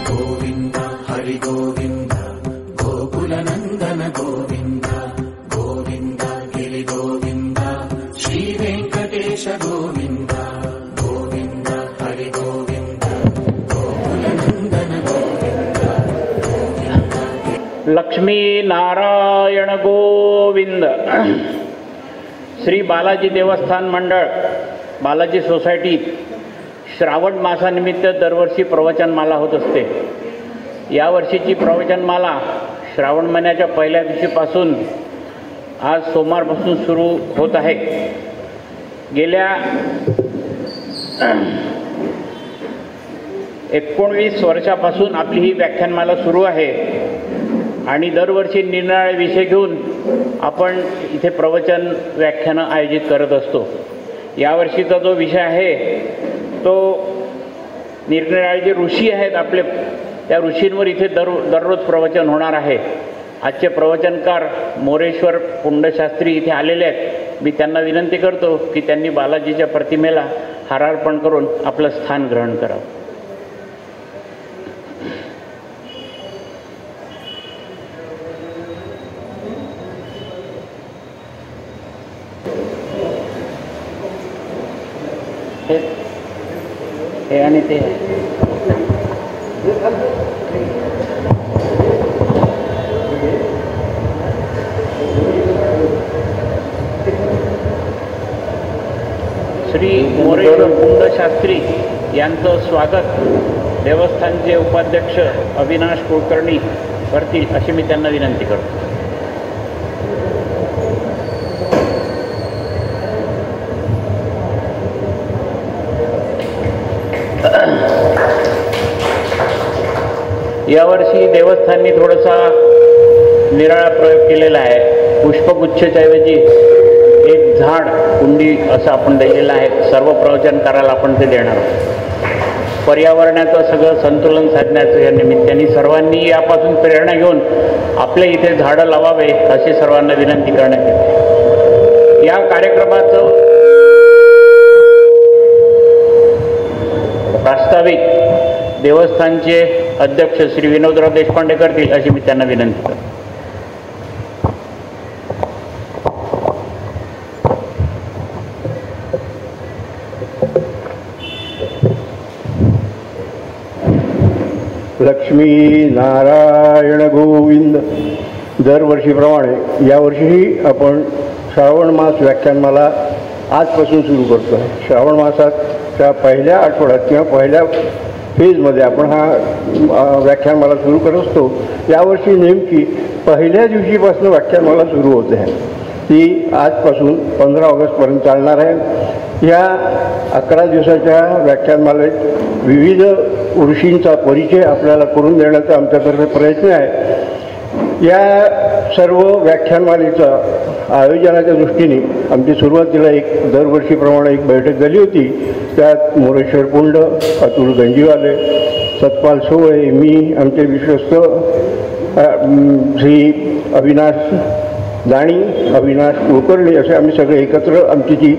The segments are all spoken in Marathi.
गोविंद हरि गोविंद गोकुलनंदन गोविंद गोविंद गिरि गोविंद श्री वेंकटेश गोविंद गोविंद हरि गोविंद गोकुलनंदन गोविंद लक्ष्मी नारायण गोविंद. श्री बालाजी देवस्थान मंडळ बालाजी सोसायटीत श्रावण मासानिमित्त दरवर्षी प्रवचनमाला होत असते. यावर्षीची प्रवचनमाला श्रावण महिन्याच्या पहिल्या दिवशीपासून आज सोमवारपासून सुरू होत आहे. गेल्या 19 वर्षापासून आपली ही व्याख्यानमाला सुरू आहे आणि दरवर्षी निरनिराळे विषय घेऊन आपण इथे प्रवचन व्याख्यानं आयोजित करत असतो. यावर्षीचा जो विषय आहे तो निरनिराळे जे ऋषी आहेत आपले, त्या ऋषींवर इथे दररोज प्रवचन होणार आहे. आजचे प्रवचनकार मोरेश्वर पुंडशास्त्री इथे आलेले आहेत. मी त्यांना विनंती करतो की त्यांनी बालाजीच्या प्रतिमेला हारार्पण करून आपलं स्थान ग्रहण करावं. हे आणि ते श्री मोरेश्वर पुंडशास्त्री यांचं स्वागत देवस्थानचे उपाध्यक्ष अविनाश कुलकर्णी करतील अशी मी त्यांना विनंती करतो. यावर्षी देवस्थाननी थोडासा निराळा प्रयोग केलेला आहे. पुष्पगुच्छच्याऐवजी एक झाड कुंडी असं आपण दिलेलं आहे. सर्व प्रवचनकाराला आपण ते देणार आहोत. पर्यावरणाचं सगळं संतुलन साधण्याचं या निमित्ताने सर्वांनी यापासून प्रेरणा घेऊन आपल्या इथे झाडं लावावे अशी सर्वांना विनंती करण्यात येते. या कार्यक्रमाचं प्रास्ताविक देवस्थानचे अध्यक्ष श्री विनोदराव देशपांडे करतील अशी मी त्यांना विनंती करतो. लक्ष्मी नारायण गोविंद. दरवर्षीप्रमाणे यावर्षीही आपण श्रावण मास व्याख्यानमाला आजपासून सुरू करतो आहे. श्रावण मासाच्या पहिल्या आठवड्यात किंवा पहिल्या फेजमध्ये आपण हा व्याख्यानमाला सुरू करत असतो. यावर्षी नेमकी पहिल्या दिवशीपासून व्याख्यानमाला सुरू होते आहे. ती आजपासून 15 ऑगस्टपर्यंत चालणार आहे. या 11 दिवसाच्या व्याख्यानमालेत विविध ऋषींचा परिचय आपल्याला करून देण्याचा आमच्यातर्फे प्रयत्न आहे. या सर्व व्याख्यानमालेचं आयोजनाच्या दृष्टीने आमची सुरुवातीला दरवर्षीप्रमाणे एक बैठक झाली होती. त्यात मोरेश्वर पुंड, अतुल गंजीवाले, सतपाल सोळे, मी, आमचे विश्वस्त श्री अविनाश दाणी, अविनाश कुलकर्णी असे आम्ही सगळे एकत्र आमची जी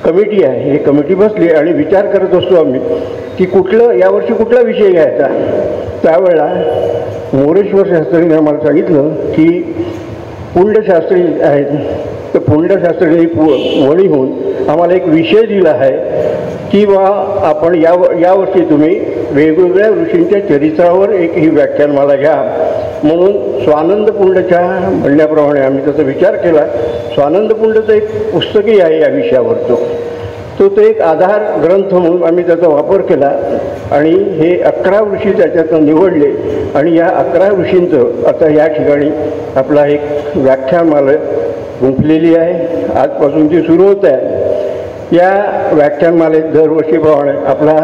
कमिटी आहे ही कमिटी बसली आणि विचार करत असतो आम्ही की यावर्षी कुठला विषय घ्यायचा. त्यावेळेला मोरेश्वर शास्त्रीने आम्हाला सांगितलं की पुंडशास्त्री आहेत, तर पुंडशास्त्रीने वणी होऊन आम्हाला एक विषय दिला आहे की बा आपण यावर्षी तुम्ही वेगवेगळ्या ऋषींच्या चरित्रावर एक ही व्याख्यानमाला घ्या. म्हणून स्वानंद पुंडच्या म्हणण्याप्रमाणे आम्ही त्याचा विचार केला. स्वानंद पुंडचं एक पुस्तकही आहे या विषयावरचं. तो एक आधार ग्रंथ म्हणून आम्ही त्याचा वापर केला आणि हे 11 ऋषी त्याच्यातून निवडले आणि या 11 ऋषींचं आता या ठिकाणी आपला एक व्याख्यानमाला गुंफलेली आहे. आजपासून ती सुरू होत आहे. या व्याख्यानमालेत दरवर्षीप्रमाणे आपला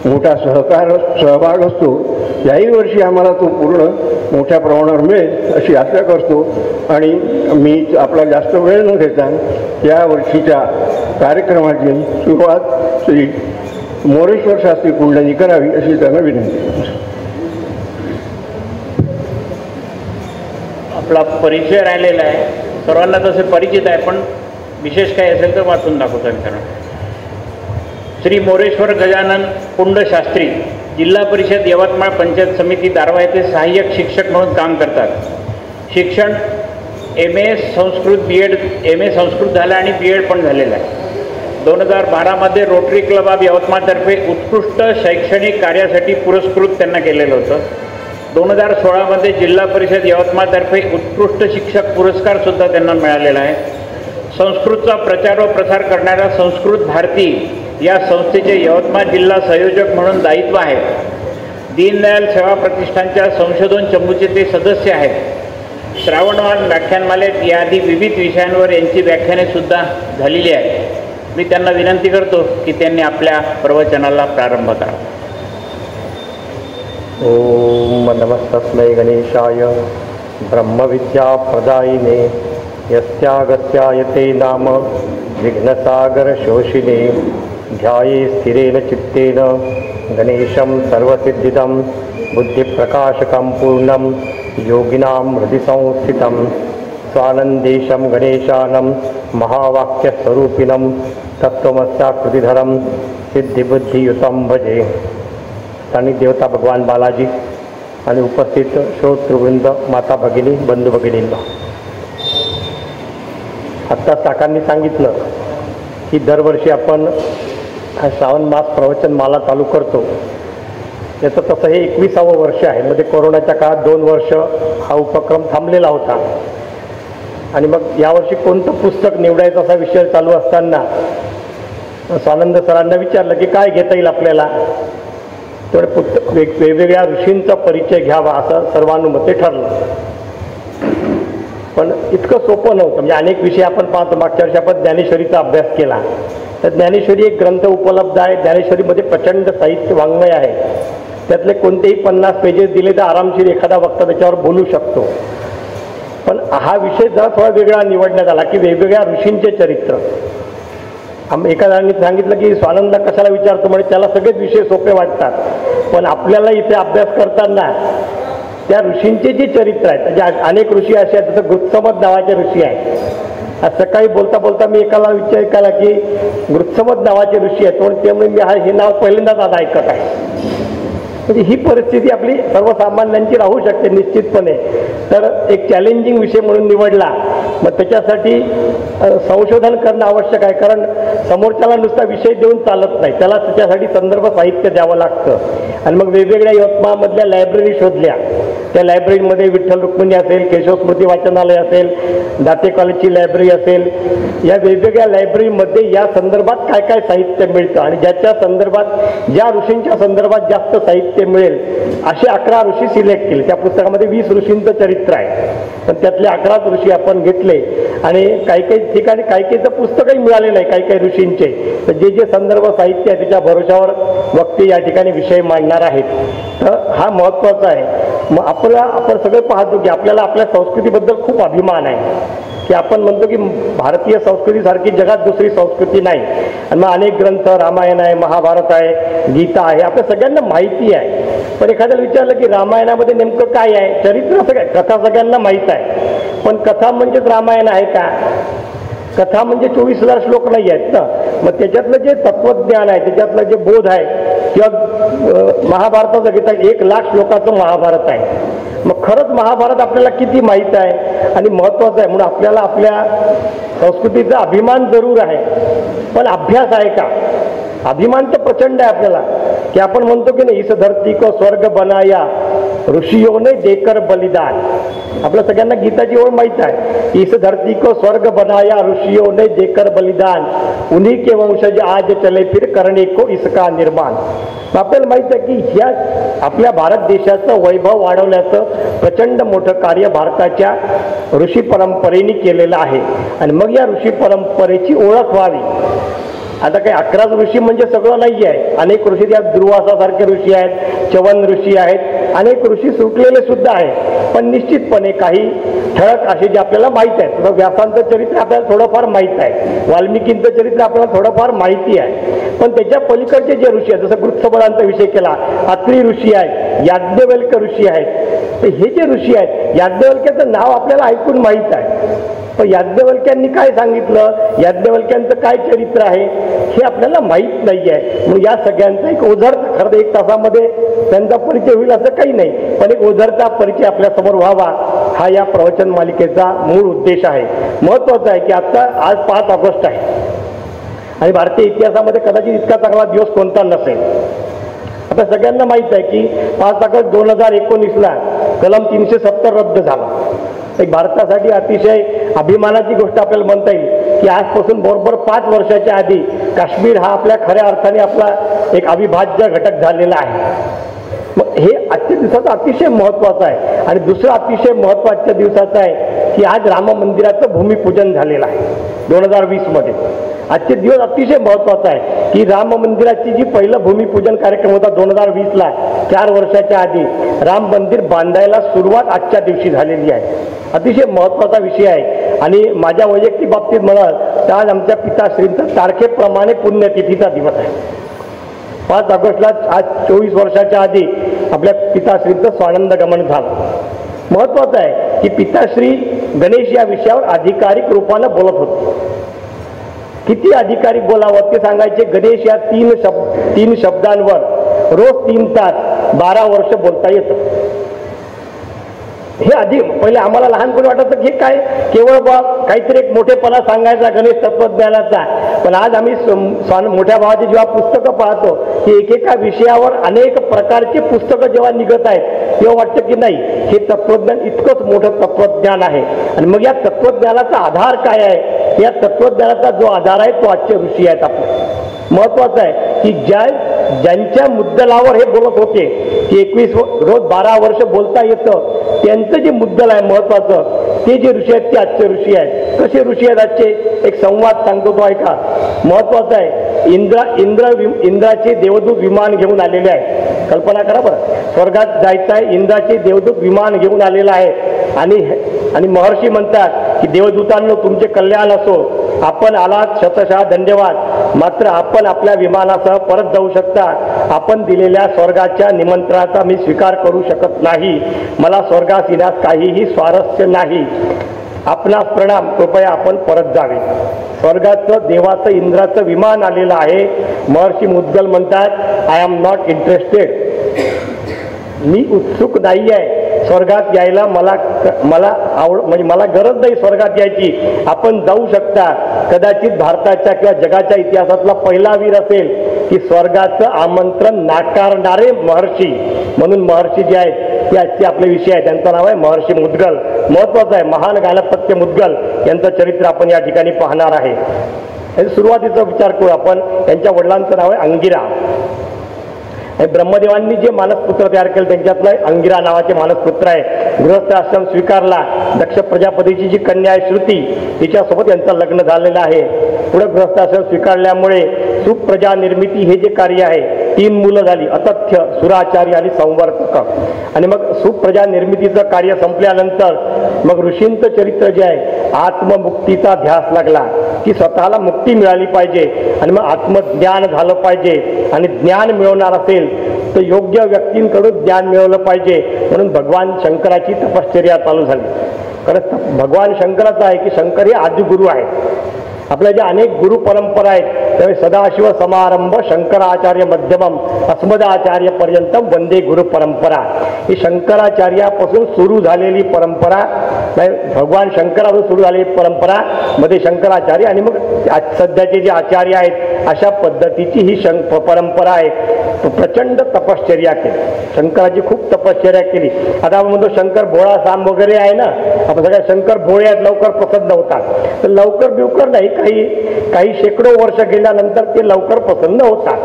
मोठा सहभाग असतो. याही वर्षी आम्हाला तो पूर्ण मोठ्या प्रमाणावर मिळेल अशी आशा करतो आणि मी आपला जास्त वेळ न घेता या वर्षीच्या कार्यक्रमाची सुरुवात श्री मोरेश्वर शास्त्री पुंडांनी करावी अशी त्यांना विनंती. आपला परिचय राहिलेला आहे. सर्वांना तसे परिचित आहे, पण विशेष काही असेल तर वाचून दाखवतो मी त्यांना. श्री मोरेश्वर गजानन पुंडशास्त्री जिल्हा परिषद यवतमाळ पंचायत समिती दारव्हा येथे सहाय्यक शिक्षक म्हणून काम करतात. शिक्षण MA Sanskrit BEd MA Sanskrit झालं आणि BEd पण झालेलं आहे. 2012मध्ये रोटरी क्लब ऑफ यवतमाळतर्फे उत्कृष्ट शैक्षणिक कार्यासाठी पुरस्कृत त्यांना केलेलं होतं. 2016मध्ये जिल्हा परिषद यवतमाळतर्फे उत्कृष्ट शिक्षक पुरस्कारसुद्धा त्यांना मिळालेला आहे. संस्कृतचा प्रचार व प्रसार करणाऱ्या संस्कृत भारती या संस्थेचे यवतमाळ जिल्हा संयोजक म्हणून दायित्व आहे. दीनदयाल सेवा प्रतिष्ठानच्या संशोधन चमूचे ते सदस्य आहेत. श्रावणवान व्याख्यानमालेत याआधी विविध विषयांवर यांची व्याख्यानेसुद्धा झालेली आहेत. मी त्यांना विनंती करतो की त्यांनी आपल्या प्रवचनाला प्रारंभ करावा. ओम नमस्तस्मै गणेशाय ब्रह्मविद्या प्रदायिने यस्यागस्यायते नाम विघ्नसागर शोषिणे ध्याये स्थिरेण चित्तेन गणेशं सर्वसिद्धिदं बुद्धिप्रकाशकं पूर्णं योगिनां हृदि संस्थितं स्वानन्देशं गणेशानं महावाक्यस्वरूपिणं तत्त्वमस्याकृतिधरं सिद्धिबुद्धियुतं भजे. स्थानिक देवता भगवान बालाजी आणि उपस्थित श्रोतृवृंद, माता भगिनी, बंधू भगिनींना, आत्ता काकांनी सांगितलं की दरवर्षी आपण श्रावण मास प्रवचनमाला चालू करतो. याचं तसं हे 21वे वर्ष आहे. मध्ये कोरोनाच्या काळात 2 वर्ष हा उपक्रम थांबलेला होता आणि मग यावर्षी कोणतं पुस्तक निवडायचं असा विषय चालू असताना स्वानंद सरांना विचारलं की काय घेता येईल आपल्याला. तर वेगवेगळ्या ऋषींचा परिचय घ्यावा असं सर्वानुमते ठरलं. पण इतकं सोपं नव्हतं. म्हणजे अनेक विषय आपण पाहतो. मागच्या वर्षी आपण ज्ञानेश्वरीचा अभ्यास केला. तर ज्ञानेश्वरी एक ग्रंथ उपलब्ध आहे. ज्ञानेश्वरीमध्ये प्रचंड साहित्य वाङ्मय आहे. त्यातले कोणतेही 50 पेजेस दिले तर आरामशीर एखादा वक्ता त्याच्यावर बोलू शकतो. पण हा विषय जरा थोडा वेगळा निवडण्यात आला की वेगवेगळ्या ऋषींचे चरित्र. एका जणांनी सांगितलं की स्वानंदला कशाला विचारतो, म्हणजे त्याला सगळेच विषय सोपे वाटतात. पण आपल्याला इथे अभ्यास करताना त्या ऋषींचे जे चरित्र आहेत, म्हणजे अनेक ऋषी असे आहेत, जसं गृत्समद नावाचे ऋषी आहेत. आज सकाळी बोलता बोलता मी एकाला विचार केला की गृत्समद नावाचे ऋषी आहेत, म्हणून त्यामुळे मी हे नाव पहिल्यांदाच आज ऐकत आहे. म्हणजे ही परिस्थिती आपली सर्वसामान्यांची राहू शकते निश्चितपणे. तर एक चॅलेंजिंग विषय म्हणून निवडला. मग त्याच्यासाठी संशोधन करणं आवश्यक आहे, कारण समोरच्याला नुसता विषय देऊन चालत नाही, त्याला त्याच्यासाठी संदर्भ साहित्य द्यावं लागतं. आणि मग वेगवेगळ्या यवतमाळमधल्या लायब्ररी शोधल्या. त्या लायब्ररीमध्ये विठ्ठल रुक्मिणी असेल, केशव स्मृती वाचनालय असेल, दाते कॉलेजची लायब्ररी असेल, या वेगवेगळ्या लायब्ररीमध्ये या संदर्भात काय काय साहित्य मिळतं आणि ज्याच्या संदर्भात ज्या ऋषींच्या संदर्भात जास्त साहित्य मिळेल असे 11 ऋषी सिलेक्ट केले. त्या पुस्तकामध्ये 20 ऋषींचं चरित्र आहे, पण त्यातले 11 ऋषी आपण घेतले. आणि काही काही ठिकाणी काही काही तर पुस्तकही मिळाले नाही काही काही ऋषींचे. तर जे जे संदर्भ साहित्य आहे त्याच्या भरोशावर वक्ते या ठिकाणी विषय मांडणार आहेत. तर हा महत्त्वाचा आहे. मग आपण सगळे पाहतो की आपल्याला आपल्या संस्कृतीबद्दल खूप अभिमान आहे, की आपण म्हणतो की भारतीय संस्कृतीसारखी जगात दुसरी संस्कृती नाही. आणि मग अनेक ग्रंथ, रामायण आहे, महाभारत आहे, गीता आहे, आपल्या सगळ्यांना माहिती आहे. पण एखाद्याला विचारलं की रामायणामध्ये नेमकं काय आहे, चरित्र असं काय, कथा सगळ्यांना माहीत आहे. पण कथा म्हणजेच रामायण आहे का? कथा म्हणजे 24,000 श्लोक नाही आहेत ना. मग त्याच्यातलं जे तत्वज्ञान आहे, त्याच्यातलं जे बोध आहे, किंवा महाभारताचं घेता 1,00,000 श्लोकाचं महाभारत आहे. मग खरंच महाभारत आपल्याला किती माहीत आहे आणि महत्त्वाचं आहे. म्हणून आपल्याला आपल्या संस्कृतीचा अभिमान जरूर आहे, पण अभ्यास आहे का? अभिमान तर प्रचंड आहे आपल्याला, की आपण म्हणतो की नाही, इस धरती को स्वर्ग बनाया ऋषियों ने देकर बलिदान. आपल्या सगळ्यांना गीताची ओळ माहीत आहे. इस धरती को स्वर्ग बनाया ऋषियों ने देकर बलिदान, उन्हीं के वंशज आज चले फिर करने को इसका निर्माण. आपल्याला माहीत आहे की ह्या आपल्या भारत देशाचं वैभव वाढवण्याचं प्रचंड मोठं कार्य भारताच्या ऋषी परंपरेने केलेलं आहे. आणि मग या ऋषी परंपरेची ओळख व्हावी. आता काही 11 ऋषी म्हणजे सगळं नाही आहे. अनेक ऋषी, त्यात दुर्वासासारखे ऋषी आहेत, च्यवन ऋषी आहेत, अनेक ऋषी सुटलेले सुद्धा आहेत. पण निश्चितपणे काही ठळक असे जे आपल्याला माहीत आहेत. व्यासांचं चरित्र आपल्याला थोडंफार माहीत आहे, वाल्मिकींचं चरित्र आपल्याला थोडंफार माहिती आहे. पण त्याच्या पलीकडचे जे ऋषी आहेत, जसं गृत्समदांचा विषय केला, अत्री ऋषी आहेत, याज्ञवल्क्य ऋषी आहेत. तर हे जे ऋषी आहेत, याज्ञवल्क्याचं नाव आपल्याला ऐकून माहीत आहे, पण याज्ञवल्क्यांनी काय सांगितलं, याज्ञवल्क्यांचं काय चरित्र आहे हे आपल्याला माहीत नाही आहे. मग या सगळ्यांचा एक ओझरता, खरं तर 1 तासामध्ये त्यांचा परिचय होईल असं काही नाही, पण एक ओझरता परिचय आपल्यासमोर व्हावा हा या प्रवचन मालिकेचा मूळ उद्देश आहे. महत्त्वाचं आहे की आता आज 5 ऑगस्ट आहे आणि भारतीय इतिहासामध्ये कदाचित इतका चांगला दिवस कोणता नसेल. आता सगळ्यांना माहीत आहे की 5 ऑगस्ट 2019ला कलम 370 रद्द झाला. एक भारतासाठी अतिशय अभिमानाची गोष्ट आपल्याला म्हणता येईल की आजपासून बरोबर 5 वर्षाच्या आधी काश्मीर हा आपल्या खऱ्या अर्थाने आपला एक अविभाज्य घटक झालेला आहे. मग हे आजच्या दिवसाचं अतिशय महत्त्वाचं आहे. आणि दुसरं अतिशय महत्त्वाच्या दिवसाचं आहे की आज राम मंदिराचं भूमिपूजन झालेलं आहे 2020मध्ये. आजचे दिवस अतिशय महत्त्वाचा आहे की राम मंदिराची जी पहिलं भूमिपूजन कार्यक्रम होता 2020ला, 4 वर्षाच्या आधी राम मंदिर बांधायला सुरुवात आजच्या दिवशी झालेली आहे. अतिशय महत्त्वाचा विषय आहे. आणि माझ्या वैयक्तिक बाबतीत म्हणाल तर आज आमच्या पिताश्रींचा तारखेप्रमाणे पुण्यतिथीचा दिवस आहे. 5 ऑगस्टला आज 24 वर्षाच्या आधी आपल्या पिताश्रींचं स्वानंद गमन झालं. महत्त्वाचं आहे की पिताश्री गणेश या विषयावर अधिकारिक रूपानं बोलत होते. किती अधिकारिक बोलावं ते सांगायचे. गणेश या 3 शब्दांवर रोज 3 तास 12 वर्ष बोलता येतं. हे आधी पहिले आम्हाला लहानपणी वाटतं की हे काय केवळ काहीतरी एक मोठेपणा सांगायचा गणेश तत्वज्ञानाचा. पण आज आम्ही मोठ्या भावाची जेव्हा पुस्तकं पाहतो की एकेका विषयावर अनेक प्रकारचे पुस्तकं जेव्हा निघत आहेत तेव्हा वाटतं की नाही हे तत्वज्ञान इतकंच मोठं तत्वज्ञान आहे. आणि मग या तत्वज्ञानाचा आधार काय आहे, या तत्वज्ञानाचा जो आधार आहे तो आजचे ऋषी आहेत आपले. महत्त्वाचं आहे की ज्यांच्या मुद्दलावर हे बोलत होते की 21 रोज 12 वर्ष बोलता येतं, त्यांचं जे मुद्दल आहे महत्त्वाचं ते जे ऋषी आहेत ते आजचे ऋषी आहेत. कसे ऋषी आहेत आजचे, एक संवाद सांगतो तो ऐका. महत्त्वाचं आहे इंद्राचे देवदूत विमान घेऊन आलेले आहे. कल्पना करा बरं, स्वर्गात जायचं आहे, इंद्राचे देवदूत विमान घेऊन आलेलं आहे. आणि महर्षी म्हणतात की देवदूतांनो तुमचे कल्याण असो, आपण आलात शतशः धन्यवाद, मात्र आपण आपल्या विमानासह परत जाऊ शकता. आपण दिलेल्या स्वर्गाच्या निमंत्रणाचा मी स्वीकार करू शकत नाही. मला स्वर्गास येण्यास काहीही स्वारस्य नाही. आपणास प्रणाम, कृपया आपण परत जावे. स्वर्गाचं देवाचं इंद्राचं विमान आलेलं आहे. महर्षी मुद्गल म्हणतात आय एम नॉट इंटरेस्टेड, मी उत्सुक नाही आहे स्वर्गात यायला. म्हणजे मला गरज नाही स्वर्गात यायची. आपण जाऊ शकता. कदाचित भारताच्या किंवा जगाच्या इतिहासातला पहिला वीर असेल की स्वर्गाचं आमंत्रण नाकारणारे महर्षी. म्हणून महर्षी जे आहेत ते आजचे आपले विषय आहे. त्यांचं नाव आहे महर्षी मुद्गल. महत्त्वाचं आहे, महान गाणपत्य मुद्गल यांचं चरित्र आपण या ठिकाणी पाहणार आहे. सुरुवातीचा विचार करू आपण. त्यांच्या वडिलांचं नाव आहे अंगिरा. ब्रह्मदेवांनी जे मानसपुत्र तयार केले त्यांच्यातला अंगिरा नावाचे मानसपुत्र आहे. गृहस्थ आश्रम स्वीकारला. दक्ष प्रजापतीची जी कन्या आहे श्रुती तिच्यासोबत यांचं लग्न झालेलं आहे. पुढे गृहस्थ आश्रम स्वीकारल्यामुळे सुप्रजा निर्मिती हे जे कार्य आहे 3 मुलं झाली, अतथ्य, सुराचार्य आणि संवर्तक. आणि मग सुप्रजा निर्मितीचं कार्य संपल्यानंतर मग ऋषींचं चरित्र जे आहे आत्ममुक्तीचा ध्यास लागला की स्वतःला मुक्ती मिळाली पाहिजे आणि मग आत्मज्ञान झालं पाहिजे. आणि ज्ञान मिळवणार असेल तर योग्य व्यक्तींकडून ज्ञान मिळवलं पाहिजे. म्हणून भगवान शंकराची तपश्चर्या चालू झाली. खरंच भगवान शंकराचं आहे की शंकर हे आदिगुरु आहेत. आपल्या ज्या अनेक गुरु परंपरा आहेत त्यावेळी सदाशिव समारंभ शंकराचार्य मध्यमम अस्मदाचार्य पर्यंतम वंदे गुरु परंपरा. ही शंकराचार्यापासून सुरू झालेली परंपरा, भगवान शंकरापासून सुरू झालेली परंपरा मध्ये शंकराचार्य आणि मग सध्याचे जे आचार्य आहेत अशा पद्धतीची ही परंपरा आहे. प्रचंड तपश्चर्या केली शंकराची, खूप तपश्चर्या केली. आता आपण म्हणतो शंकर भोळा साम वगैरे आहे ना, आपण सगळ्या शंकर भोळे आहेत, लवकर प्रसन्न होतात. तर लवकर बिवकर नाही, काही शेकडो वर्ष गेल्यानंतर ते लवकर प्रसन्न होतात.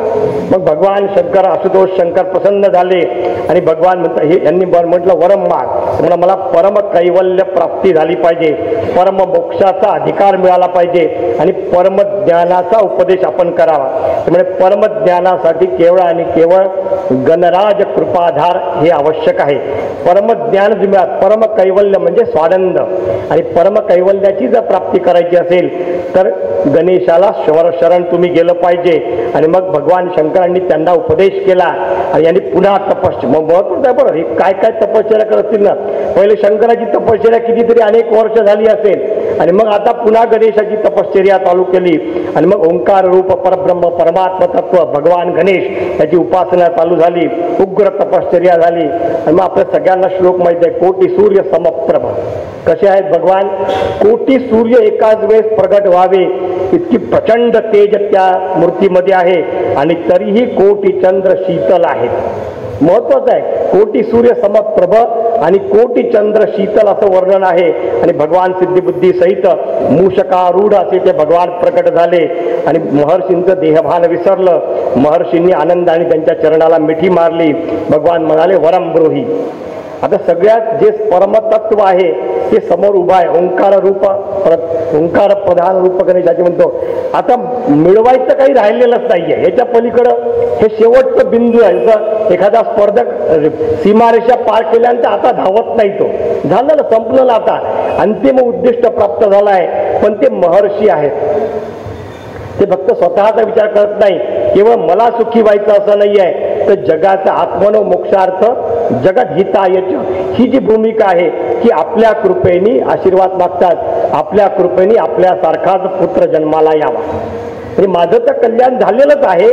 मग भगवान शंकर आशुतोष शंकर प्रसन्न झाले आणि भगवान म्हणतात हे यांनी म्हटलं वरम माग, म्हणून मला परम कैवल्य प्राप्ती झाली पाहिजे, परम मोक्षाचा अधिकार मिळाला पाहिजे आणि परमज्ञानाचा उपदेश आपण करावा. त्यामुळे परमज्ञानासाठी केवळ आणि केवळ गणराज कृपाधार हे आवश्यक आहे. परमज्ञान मिळत परम कैवल्य म्हणजे स्वानंद आणि परम कैवल्याची जर प्राप्ती करायची असेल तर गणेशाला शरण तुम्ही गेलं पाहिजे. आणि मग भगवान शंकरांनी त्यांना उपदेश केला आणि यांनी पुन्हा महत्वाचं आहे बरं, हे काय काय तपश्चर्या करत असतील ना, पहिले शंकराची तपश्चर्या कितीतरी अनेक वर्ष झाली असेल आणि मग आता पुन्हा गणेशाची तपश्चर्या चालू केली आणि मग ओंकार रूप परब्रह्म परमात्मा तत्व भगवान गणेश याची उपासना चालू झाली, उग्र तपश्चर्या झाली आणि मग आपल्या सगळ्यांना श्लोक माहिती आहे, कोटी सूर्य समप्रभ. कसे आहेत भगवान? कोटी सूर्य एकाच वेळेस प्रगट व्हावे इतकी प्रचंड तेज त्या मूर्तीमध्ये आहे आणि तरीही कोटी चंद्र शीतल आहेत. महत्वाचं आहे, कोटी सूर्य समप्रभ आणि कोटी चंद्र शीतल असं वर्णन आहे. आणि भगवान सिद्धिबुद्धी सहित मूषकारूढ असे ते भगवान प्रकट झाले आणि महर्षींचं देहभान विसरलं. महर्षींनी आनंदाने त्यांच्या चरणाला मिठी मारली. भगवान म्हणाले वरम ब्रूही. आता सगळ्यात जे परमतत्व आहे ते समोर उभा आहे. ओंकार रूप ओंकार प्रधान रूप गणेशाचे म्हणतो. आता मिळवायचं काही राहिलेलंच नाहीये. याच्या पलीकडं हे शेवटचं बिंदू आहे. जसं एखादा स्पर्धक सीमारेषा पार केल्यानंतर आता धावत नाही, तो झालं, संपलं. आता अंतिम उद्दिष्ट प्राप्त झालं आहे. पण ते महर्षी आहेत, ते फक्त स्वतःचा विचार करत नाही, केवळ मला सुखी व्हायचं असं नाही आहे, तर जगाचा आत्मनो मोक्षार्थ जगत हितायच ही जी भूमिका आहे की आपल्या कृपेने आशीर्वाद मागतात, आपल्या कृपेने आपल्यासारखाच पुत्र जन्माला यावा. म्हणजे माझं तर कल्याण झालेलंच आहे,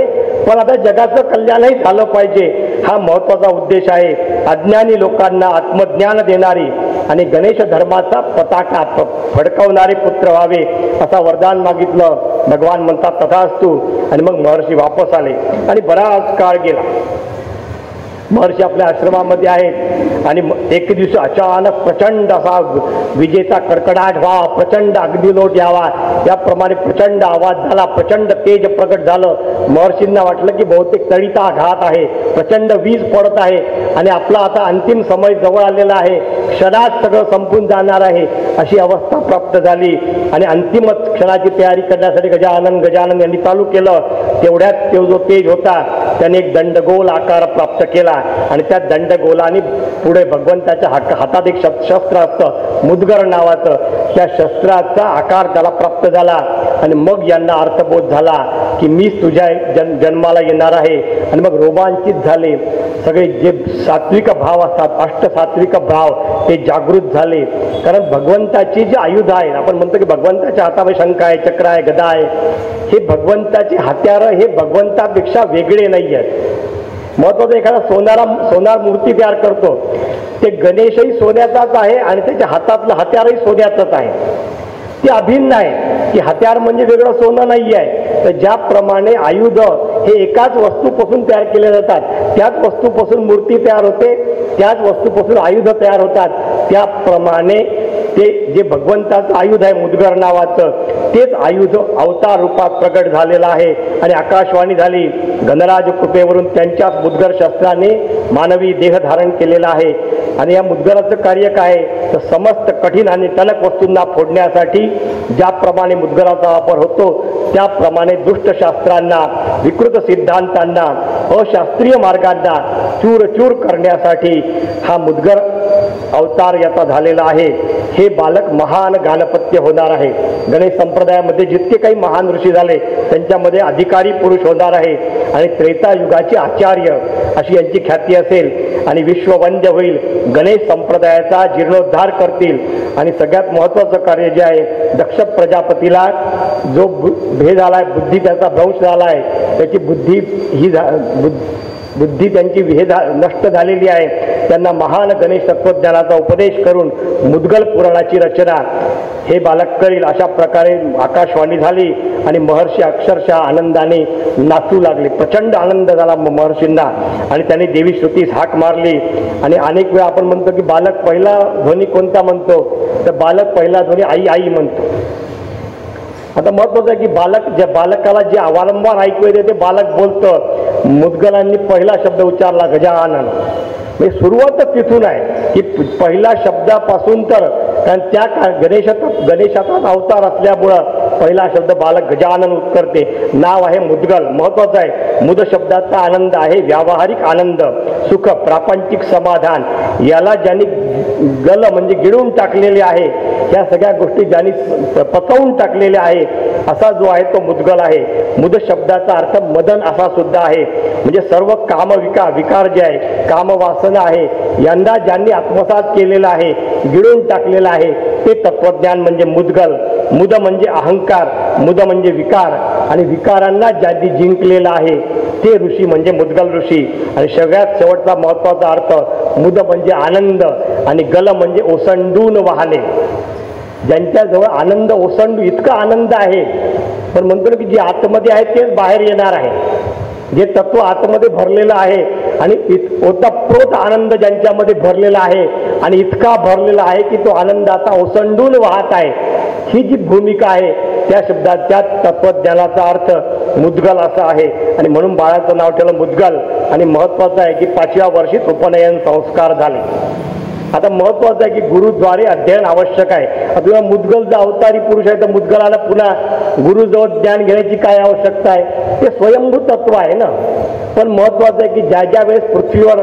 पण आता जगाचं कल्याणही झालं पाहिजे, हा महत्वाचा उद्देश आहे. अज्ञानी लोकांना आत्मज्ञान देणारी आणि गणेश धर्माचा पताका फडकवणारे पुत्र व्हावे असा वरदान मागितलं. भगवान म्हणतात तथास्तु. आणि मग महर्षी वापस आले आणि बराच काळ गेला. महर्षी आपल्या आश्रमामध्ये आहेत आणि एक दिवशी अचानक प्रचंड असा विजेचा कडकडाट व्हावा, प्रचंड अग्निलोट यावा, याप्रमाणे प्रचंड आवाज झाला, प्रचंड तेज प्रकट झालं. महर्षींना वाटलं की बहुतेक तळीचा घात आहे, प्रचंड वीज पडत आहे आणि आपला आता अंतिम समय जवळ आलेला आहे, क्षणात सगळं संपून जाणार आहे अशी अवस्था प्राप्त झाली. आणि अंतिमच क्षणाची तयारी करण्यासाठी गजानन यांनी चालू केलं. तेवढ्यात तो जो तेज होता त्याने एक दंडगोल आकार प्राप्त केला आणि त्या दंडगोलाने पुढे भगवंताच्या हातात एक शस्त्र असतं मुद्गर नावाचं, त्या शस्त्राचा आकार त्याला प्राप्त झाला. आणि मग यांना अर्थबोध झाला की मीच तुझ्या जन्माला येणार आहे. आणि मग रोमांचित झाले. सगळे जे सात्विक भाव असतात, अष्टसात्विक भाव ते जागृत झाले. कारण भगवंताची जी आयुध आहे, आपण म्हणतो की भगवंताच्या हातामध्ये शंख आहे, चक्र आहे, गदा आहे, हे भगवंताची हत्यारं हे भगवंतापेक्षा वेगळे नाही आहेत. महत्वाचं, एखादा सोनार मूर्ती तयार करतो, ते गणेशही सोन्याचाच आहे आणि त्याच्या हातातलं हत्यारही सोन्याचंच आहे. ते अभिन्न आहे की हत्यार म्हणजे वेगळं सोनं नाही आहे. तर ज्याप्रमाणे आयुध हे एकाच वस्तूपासून तयार केले जातात, त्याच वस्तूपासून मूर्ती तयार होते, त्याच वस्तूपासून आयुध तयार होतात, त्याप्रमाणे ते जे भगवंताचं आयुध आहे मुद्गर नावाचं, तेच आयुध अवतार रूपात प्रकट झालेलं आहे. आणि आकाशवाणी झाली, गणराज कृपेवरून त्यांच्याच मुद्गर शस्त्राने मानवी देह धारण केलेला आहे. आणि या मुद्गराचं कार्य काय, तर समस्त कठीण आणि टणक वस्तूंना फोडण्यासाठी ज्याप्रमाणे मुद्गराचा वापर होतो, त्याप्रमाणे दुष्टशास्त्रांना, विकृत सिद्धांतांना, अशास्त्रीय मार्गांना चूर करण्यासाठी हा मुद्गर अवतार याचा झालेला आहे. हे बालक महान गाणपत्य होणार आहे. गणेश संप्रदायामध्ये जितके काही महान ऋषी झाले त्यांच्यामध्ये अधिकारी पुरुष होणार आहे आणि त्रेतायुगाचे आचार्य अशी यांची ख्याती असेल आणि विश्ववंद्य होईल. गणेश संप्रदायाचा जीर्णोद्धार करतील. आणि सगळ्यात महत्त्वाचं कार्य जे आहे, दक्ष प्रजापतीला जो भेद झाला आहे, बुद्धी त्याचा भ्रंश झाला आहे, त्याची बुद्धी त्यांची नष्ट झालेली आहे. त्यांना महान गणेश तत्वज्ञानाचा उपदेश करून मुद्गल पुराणाची रचना हे बालक करील अशा प्रकारे आकाशवाणी झाली. आणि महर्षी अक्षरशः आनंदाने नाचू लागले. प्रचंड आनंद झाला महर्षींना आणि त्यांनी देवी श्रुतीस हाक मारली. आणि अनेक वेळा आपण म्हणतो की बालक पहिला ध्वनी कोणता म्हणतो, तर बालक पहिला ध्वनी आई आई म्हणतो. आता महत्वाचं आहे की बालकाला जे वारंवार ऐकू येते ते बालक बोलतं. मुद्गलांनी पहिला शब्द उच्चारला गजानन. म्हणजे सुरुवातच तिथून आहे की पहिल्या शब्दापासून, तर कारण त्या गणेशाचाच अवतार असल्यामुळं पहिला शब्द बालक गजानन उच्चारते. नाव आहे मुद्गल. महत्वाचं आहे, मुद शब्दाचा आनंद आहे व्यावहारिक आनंद, सुख, प्रापंचिक समाधान. याला ज्यांनी गल म्हणजे गिळून टाकलेले आहे या सगळ्या गोष्टी ज्यांनी पचवून टाकलेल्या आहे असा जो आहे तो मुद्गल आहे. मुद शब्दाचा अर्थ मदन असा सुद्धा आहे. म्हणजे सर्व विकार जे आहे, कामवासना आहे, यंदा ज्यांनी आत्मसात केलेला आहे, गिळून टाकलेला आहे, ते तत्वज्ञान म्हणजे मुद्गल. मुद म्हणजे अहंकार, मुद म्हणजे विकार, आणि विकारांना ज्यांनी जिंकलेला आहे ते ऋषी म्हणजे मुद्गल ऋषी. आणि सगळ्यात शेवटचा महत्वाचा अर्थ मुद म्हणजे आनंद, आणि गल म्हणजे ओसंडून वाहणे. ज्यांच्याजवळ आनंद ओसंडू इतका आनंद आहे, पण म्हणतो की जे आतमध्ये आहे तेच बाहेर येणार आहे. जे तत्व आतमध्ये भरलेलं आहे आणि ओतप्रोत आनंद ज्यांच्यामध्ये भरलेला आहे आणि इतका भरलेला आहे की तो आनंद आता ओसंडून वाहत आहे, ही जी भूमिका आहे त्या शब्दाच्या तत्वज्ञानाचा अर्थ मुद्गल असा आहे. आणि म्हणून बाळाचं नाव ठेवलं मुद्गल. आणि महत्वाचं आहे की 5व्या वर्षीच उपनयन संस्कार झाले. आता महत्वाचं आहे की गुरुद्वारे अध्ययन आवश्यक आहे. आता मुद्गल जर अवतारी पुरुष आहे तर मुद्गलाला पुन्हा गुरुजवळ ज्ञान घेण्याची काय आवश्यकता आहे? ते स्वयंभू तत्व आहे ना. पण महत्वाचं आहे की ज्या ज्या वेळेस पृथ्वीवर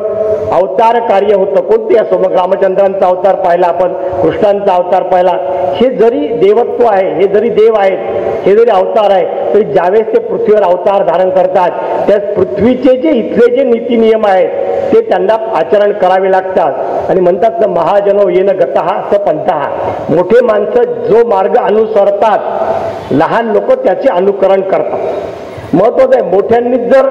अवतार कार्य होतं, कोणते असो, मग रामचंद्रांचा अवतार पाहिला आपण, कृष्णांचा अवतार पाहिला, हे जरी देवत्व आहे, हे जरी देव आहेत, हे जरी अवतार आहे, तरी ज्यावेळेस ते पृथ्वीवर अवतार धारण करतात त्या पृथ्वीचे जे इथले जे नीती नियम आहेत ते त्यांना आचरण करावे लागतात. आणि म्हणतात ना, महाजनो येन गतः स पंथः. मोठे माणसं जो मार्ग अनुसरतात, लहान लोक त्याचे अनुकरण करतात. महत्वाचं आहे, मोठ्यांनीच जर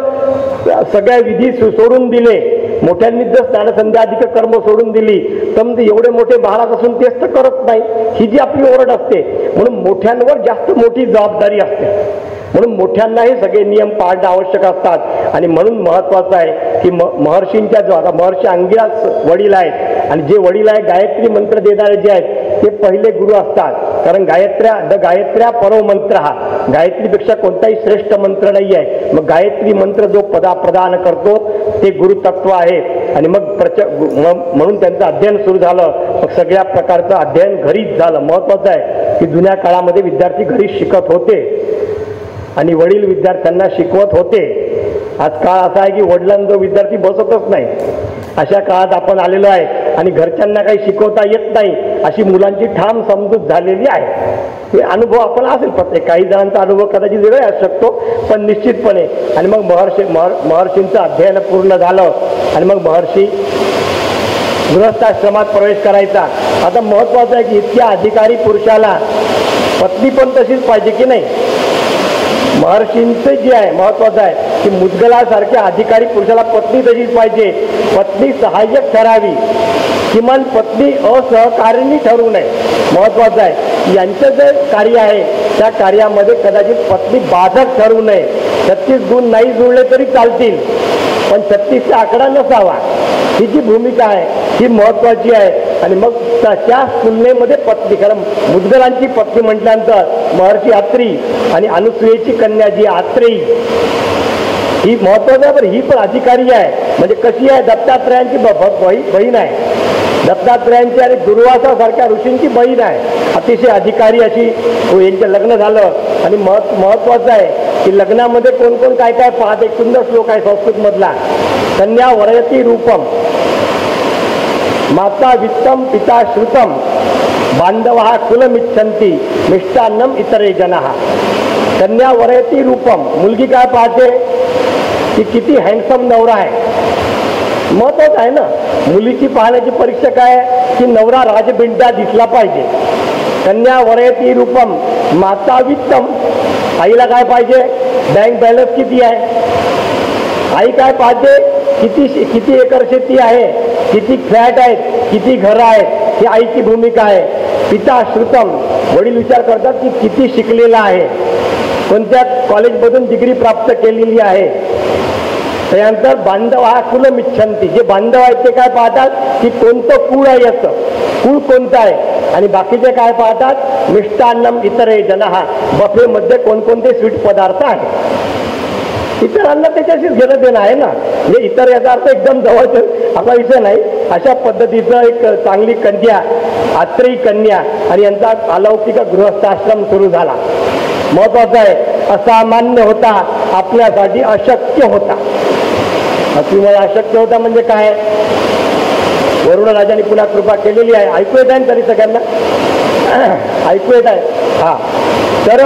सगळ्या विधी सोडून दिले, मोठ्यांनीच जर स्नानसंध्याधिक कर्म सोडून दिली, तर म्हणजे एवढे मोठे महाराज असून तेच तर करत नाही, ही जी आपली ओरड असते. म्हणून मोठ्यांवर जास्त मोठी जबाबदारी असते. म्हणून मोठ्यांनाही सगळे नियम पाळणं आवश्यक असतात. आणि म्हणून महत्वाचं आहे की महर्षींच्या जो आता महर्षी अंगिरास वडील आहेत, आणि जे वडील आहे गायत्री मंत्र देणारे जे आहेत ते पहिले गुरु असतात. कारण गायत्र्या परो मंत्र, हा गायत्रीपेक्षा कोणताही श्रेष्ठ मंत्र नाही आहे. मग गायत्री मंत्र जो प्रदान करतो ते गुरुतत्व आहे. आणि मग म्हणून त्यांचं अध्ययन सुरू झालं. मग सगळ्या प्रकारचं अध्ययन घरीच झालं. महत्वाचं आहे की जुन्या काळामध्ये विद्यार्थी घरीच शिकत होते आणि वडील विद्यार्थ्यांना शिकवत होते. आज काळ असा आहे की वडिलांचा विद्यार्थी बसतच नाही. अशा काळात आपण आलेलो आहे आणि घरच्यांना काही शिकवता येत नाही अशी मुलांची ठाम समजूत झालेली आहे. हे अनुभव आपण असेल प्रत्येक, काही जणांचा अनुभव कदाचित वेगळा असू शकतो, पण निश्चितपणे. आणि मग महर्षींचं अध्ययन पूर्ण झालं आणि मग महर्षी गृहस्थाश्रमात प्रवेश करायचा. आता महत्वाचं आहे की इतक्या अधिकारी पुरुषाला पत्नी पण तशीच पाहिजे की नाही. महर्षींचं जे आहे महत्वाचं आहे की मुद्गलासारख्या अधिकारी पुरुषाला पत्नी तशीच पाहिजे. पत्नी सहाय्यक ठरावी, किमान पत्नी असहकारिणी ठरू नये. महत्वाचं आहे यांचं जे कार्य आहे त्या कार्यामध्ये कदाचित पत्नी बाधक ठरू नये. 36 गुण नाही जुळले तरी चालतील, पण 36चा आकडा नसावा. ही जी भूमिका आहे ही महत्वाची आहे. आणि मग त्या तुलनेमध्ये पत्नी, कारण मुद्गलांची पत्नी म्हटल्यानंतर महर्षी अत्री आणि अनुसूयेची कन्या जी आत्रेयी ही महत्वाचं आहे. पण ही पण अधिकारी आहे. म्हणजे कशी आहे, दत्तात्रयांची बहीण आहे. दत्तात्रयांची आणि दुर्वासासारख्या ऋषींची बहीण आहे. अतिशय अधिकारी अशी यांचं लग्न झालं. आणि महत्वाचं आहे की लग्नामध्ये कोण कोण काय काय पाहत. एक सुंदर श्लोक आहे संस्कृत मधला, कन्या वरयती रूपम, माता वित्तम, पिता श्रुतम, बांधवा कुलमिच्छन्ति, मिष्टान्नम इतरे जनः. कन्या वरयती रूपम, मुलगी काय पाहते की किती हँडसम नवरा आहे. महत्वाचं आहे ना, मुलीची पाहण्याची परीक्षा काय आहे की नवरा राजबिंडा दिसला पाहिजे. कन्या वरयती रूपम, माता वित्तम, आईला काय पाहिजे, बँक बॅलन्स किती आहे. आई काय पाहते, किती एकर शेती आहे, किती फ्लॅट आहेत, किती घरं आहेत, ही आईची भूमिका आहे. पिता श्रुतम, वडील विचार करतात की किती शिकलेला आहे, कोणत्या कॉलेजमधून डिग्री प्राप्त केलेली आहे. त्यानंतर बांधव हा कुलमिच्छन्ति, जे बांधव आहेत ते काय पाहतात की कोणतं कुळ आहे, याचं कुळ कोणतं आहे. आणि बाकीचे काय पाहतात, मिष्टान्नम इतरे जनः, बफेमध्ये कोणकोणते स्वीट पदार्थ आहेत. इतरांना त्याच्याशीच घेणं देणं आहे ना. म्हणजे इतर याचा अर्थ एकदम जवळच असा विषय नाही. अशा पद्धतीचं एक चांगली कन्या, आत्रेयी कन्या, आणि यांचा अलौकिक गृहस्थाश्रम सुरू झाला. महत्वाचं आहे, असामान्य होता, आपल्यासाठी अशक्य होता. अतिमय अशक्य होता म्हणजे काय, वरुण राजाने पुन्हा कृपा केलेली आहे. ऐकू येत आहे तरी सगळ्यांना. ऐकू येत आहे? हां. तर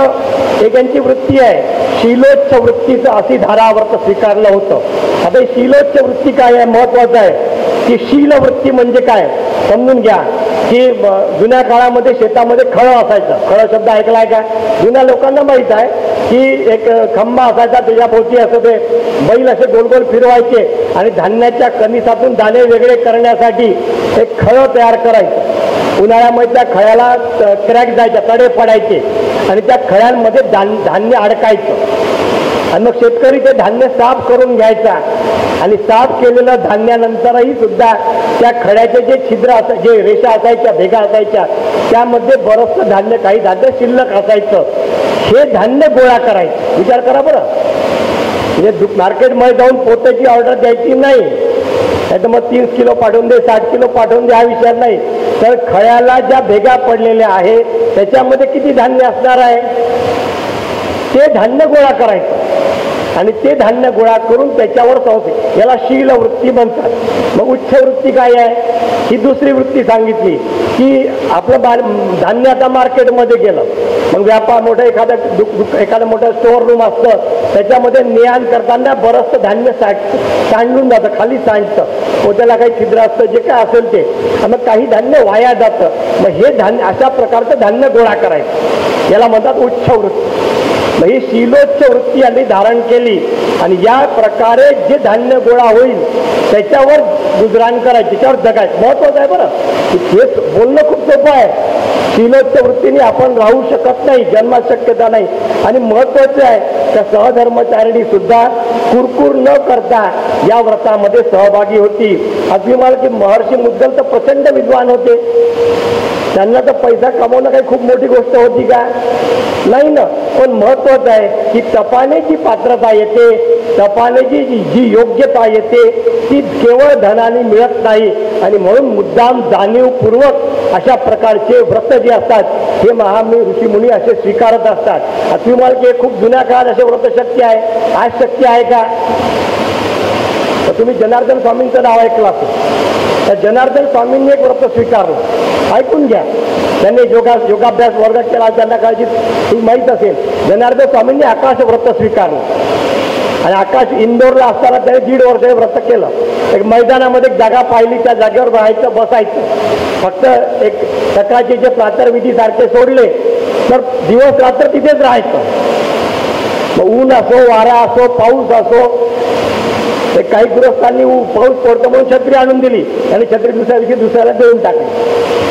एक यांची वृत्ती आहे, शीलोच्च वृत्तीचं अशी धाराव्रत स्वीकारलं होतं. आता ही शीलोच्च वृत्ती काय आहे महत्वाचं आहे की शील वृत्ती म्हणजे काय समजून घ्या. की जुन्या काळामध्ये शेतामध्ये खळं असायचं. खळं शब्द ऐकलाय का? जुन्या लोकांना माहीत आहे की एक खंबा असायचा, त्याच्याभोवती असं ते बैल असे गोल गोल फिरवायचे आणि धान्याच्या कणिसातून दाणे वेगळे करण्यासाठी एक खळं तयार करायचं. उन्हाळ्यामध्ये त्या खळ्याला क्रॅक जायच्या, तडे पडायचे आणि त्या खळ्यांमध्ये धान्य अडकायचं आणि मग शेतकरी ते धान्य साफ करून घ्यायचा आणि साफ केलेलं धान्यानंतरही सुद्धा त्या खड्याचे जे छिद्र जे रेषा असायच्या, भेगा असायच्या, त्यामध्ये बरंचसं धान्य, काही धान्य शिल्लक असायचं. हे धान्य गोळा करायचं. विचार करा बरं, म्हणजे मार्केटमध्ये जाऊन पोत्याची ऑर्डर द्यायची नाही, नाही तर मग 30 किलो पाठवून दे, 60 किलो पाठवून दे, हा विचार नाही. तर खळ्याला ज्या भेगा पडलेल्या आहे त्याच्यामध्ये किती धान्य असणार आहे ते धान्य गोळा करायचं आणि ते धान्य गोळा करून त्याच्यावर संस्कार, याला शील वृत्ती म्हणतात. मग उच्च वृत्ती काय आहे? ही दुसरी वृत्ती सांगितली की आपलं धान्य आता मार्केटमध्ये गेलं, मग व्यापार मोठं एखादं मोठं स्टोअर रूम असतं, त्याच्यामध्ये नेआण करताना बरंचसं धान्य सांडून जातं, खाली सांडतं, पोत्याला काही छिद्र असतं, जे काय असेल ते, मग काही धान्य वाया जातं. मग हे धान्य, अशा प्रकारचं धान्य गोळा करायचं, याला म्हणतात उच्च वृत्ती. मग ही शीलोच्च वृत्ती यांनी धारण केली आणि या प्रकारे जे धान्य गोळा होईल त्याच्यावर गुजराण करायचं, त्याच्यावर जगायचं. महत्वाचं आहे बरं, हे बोलणं खूप सोपं आहे. शीलोच्च वृत्तीने आपण राहू शकत नाही, जन्मात शक्यता नाही. आणि महत्वाचं आहे त्या सहधर्मचारिणी सुद्धा कुरकुर न करता या व्रतामध्ये सहभागी होती. अभिमान की महर्षी मुद्दल तर प्रचंड विद्वान होते, त्यांना तर पैसा कमवणं काही खूप मोठी गोष्ट होती का? नाही ना. पण महत्वाचं आहे की तपाने जी पात्रता येते, तपाने जी योग्यता येते ती केवळ धनाने मिळत नाही. आणि म्हणून मुद्दाम जाणीवपूर्वक अशा प्रकारचे व्रत जे असतात हे ऋषीमुनी असे स्वीकारत असतात. अतिमाल की खूप जुन्या काळात असे व्रत शक्य आहे, आज शक्य आहे का? तर तुम्ही जनार्दन स्वामींचं नाव ऐकलं असेल. त्या जनार्दन स्वामींनी एक व्रत स्वीकारलं, ऐकून घ्या. त्यांनी योगाभ्यास वर्ग केला, त्यांना काळजी माहीत असेल. जनार्दन स्वामींनी आकाश व्रत स्वीकारलं आणि आकाश इंदोरला असताना त्याने 1.5 वर्ष हे व्रत केलं. एक मैदानामध्ये एक जागा पाहिली, त्या जागेवर राहायचं, बसायचं, फक्त एक सकाळचे जे प्रातर्विधी सारखे सोडले तर दिवस रात्र तिथेच राहायचं. मग ऊन असो, वारा असो, पाऊस असो. काही गृहस्थांनी पाऊस पडतो म्हणून छत्री आणून दिली आणि छत्री दुसऱ्या दिवशी दुसऱ्याला देऊन टाकली.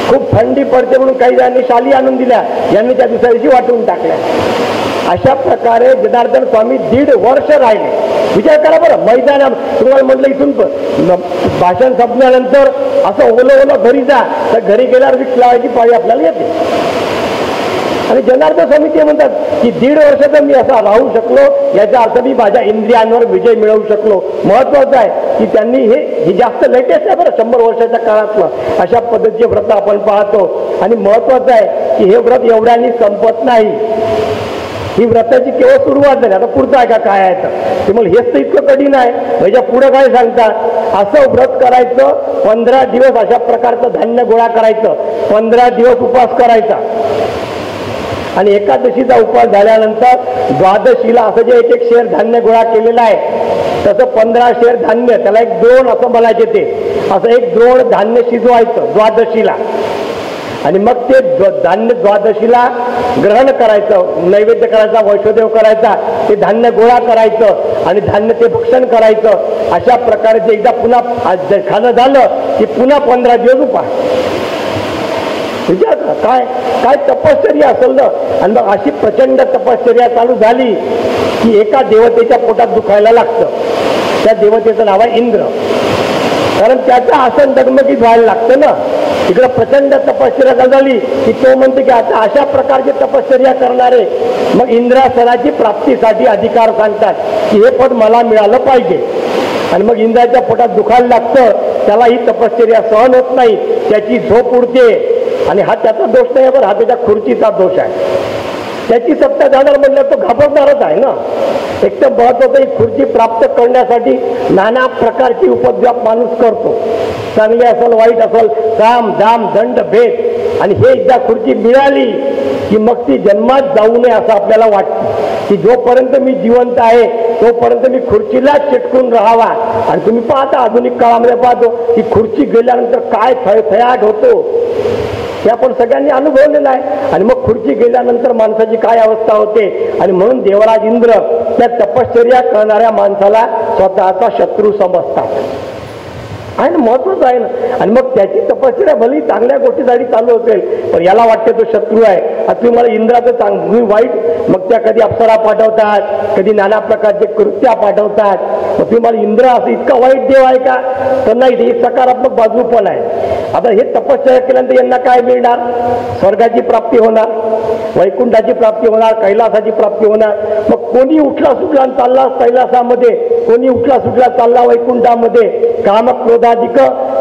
खूप थंडी पडते म्हणून काही जणांनी शाली आणून दिल्या, यांनी त्या दुसऱ्या दिवशी वाटून टाकल्या. अशा प्रकारे जनार्दन स्वामी 1.5 वर्ष राहिले. विचार करा बरं, मैदाना तुम्हाला म्हटलं इथून भाषण संपल्यानंतर असं ओलं घरी जा, तर घरी गेल्यावर विक्स लावायची पाळी आपल्याला येते. आणि जनार्दन स्वामी ते म्हणतात की 1.5 वर्ष तर मी असा राहू शकलो, याचा अर्थ मी माझ्या इंद्रियांवर विजय मिळवू शकलो. महत्वाचं आहे की त्यांनी हे जास्त लेटेस्ट आहे बरं, 100 वर्षाच्या काळातलं अशा पद्धतीचे व्रत आपण पाहतो. आणि महत्वाचं आहे की हे व्रत एवढ्यानी संपत नाही, ही व्रताची केवळ सुरुवात झाली. आता पुढचं आहे का काय आहे तर तुम्हाला हेच तर इतकं कठीण आहे. म्हणजे पुढं काय सांगतात, असं व्रत करायचं, 15 दिवस अशा प्रकारचं धान्य गोळा करायचं, 15 दिवस उपवास करायचा आणि एकादशीचा उपवास झाल्यानंतर द्वादशीला असं जे 1 शेर धान्य गोळा केलेलं आहे तसं 15 शेर धान्य, त्याला एक द्रोण असं म्हणायचे, ते असं एक द्रोण धान्य शिजवायचं द्वादशीला आणि मग ते धान्य द्वादशीला ग्रहण करायचं, नैवेद्य करायचा, वैष्णोदेव करायचा, ते धान्य गोळा करायचं आणि धान्य ते भक्षण करायचं. अशा प्रकारे ते एकदा पुन्हा खाणं झालं की पुन्हा 15 दिवस उपास. विचार काय काय तपश्चर्या असेल ना. आणि मग अशी प्रचंड तपश्चर्या चालू झाली की एका देवतेच्या पोटात दुखायला लागतं. त्या देवतेचं नाव आहे इंद्र, कारण त्याचं आसन डगमगीत व्हायला लागतं ना. इकडं प्रचंड तपश्चर्या झाली की तो म्हणते की आता अशा प्रकारची तपश्चर्या करणारे मग इंद्रासनाची प्राप्तीसाठी अधिकार सांगतात की हे पद मला मिळालं पाहिजे. आणि मग इंद्राच्या पोटात दुखायला लागतं, त्याला ही तपश्चर्या सहन होत नाही, त्याची झोप उडते. आणि हा त्याचा दोष नाही बरं, हा त्याच्या खुर्चीचा दोष आहे. त्याची सत्ता जाणार म्हटलं तो घाबरणारच आहे ना. एक तर महत्वाचं ही खुर्ची प्राप्त करण्यासाठी नाना प्रकारची उपद्व्याप माणूस करतो. चांगले असेल, वाईट असेल, काम दाम दंड भेद आणि हे एकदा खुर्ची मिळाली की मग ती जन्मात जाऊ नये असं आपल्याला वाटतं की जोपर्यंत मी जिवंत आहे तोपर्यंत मी खुर्चीलाच चिटकून राहावा. आणि तुम्ही पाहता आधुनिक काळामध्ये पाहतो की खुर्ची गेल्यानंतर काय थयाट होतो हे आपण सगळ्यांनी अनुभवलेलं आहे. आणि मग खुर्ची गेल्यानंतर माणसाची काय अवस्था होते. आणि म्हणून देवराज इंद्र त्या तपश्चर्या करणाऱ्या माणसाला स्वतःचा शत्रू समजतात. आणि महत्वाचं आहे ना. आणि मग त्याची तपश्चर्या भली चांगल्या गोष्टीसाठी चालू असेल पण याला वाटते तो शत्रू आहे. आता तुम्ही मला इंद्राचं तुम्ही वाईट मग त्या कधी अप्सरा पाठवतात कधी नाना प्रकारचे कृत्या पाठवतात. मग तुम्ही मला इंद्र असं इतका वाईट देव आहे का तर नाही. ही सकारात्मक बाजू पण आहे. आता हे तपश्चर्या केल्यानंतर यांना काय मिळणार. स्वर्गाची प्राप्ती होणार वैकुंठाची प्राप्ती होणार कैलासाची प्राप्ती होणार. मग कोणी उठला सुटला चालला कैलासामध्ये कोणी उठला सुटला चालला वैकुंठामध्ये. काम क्रोधाधिक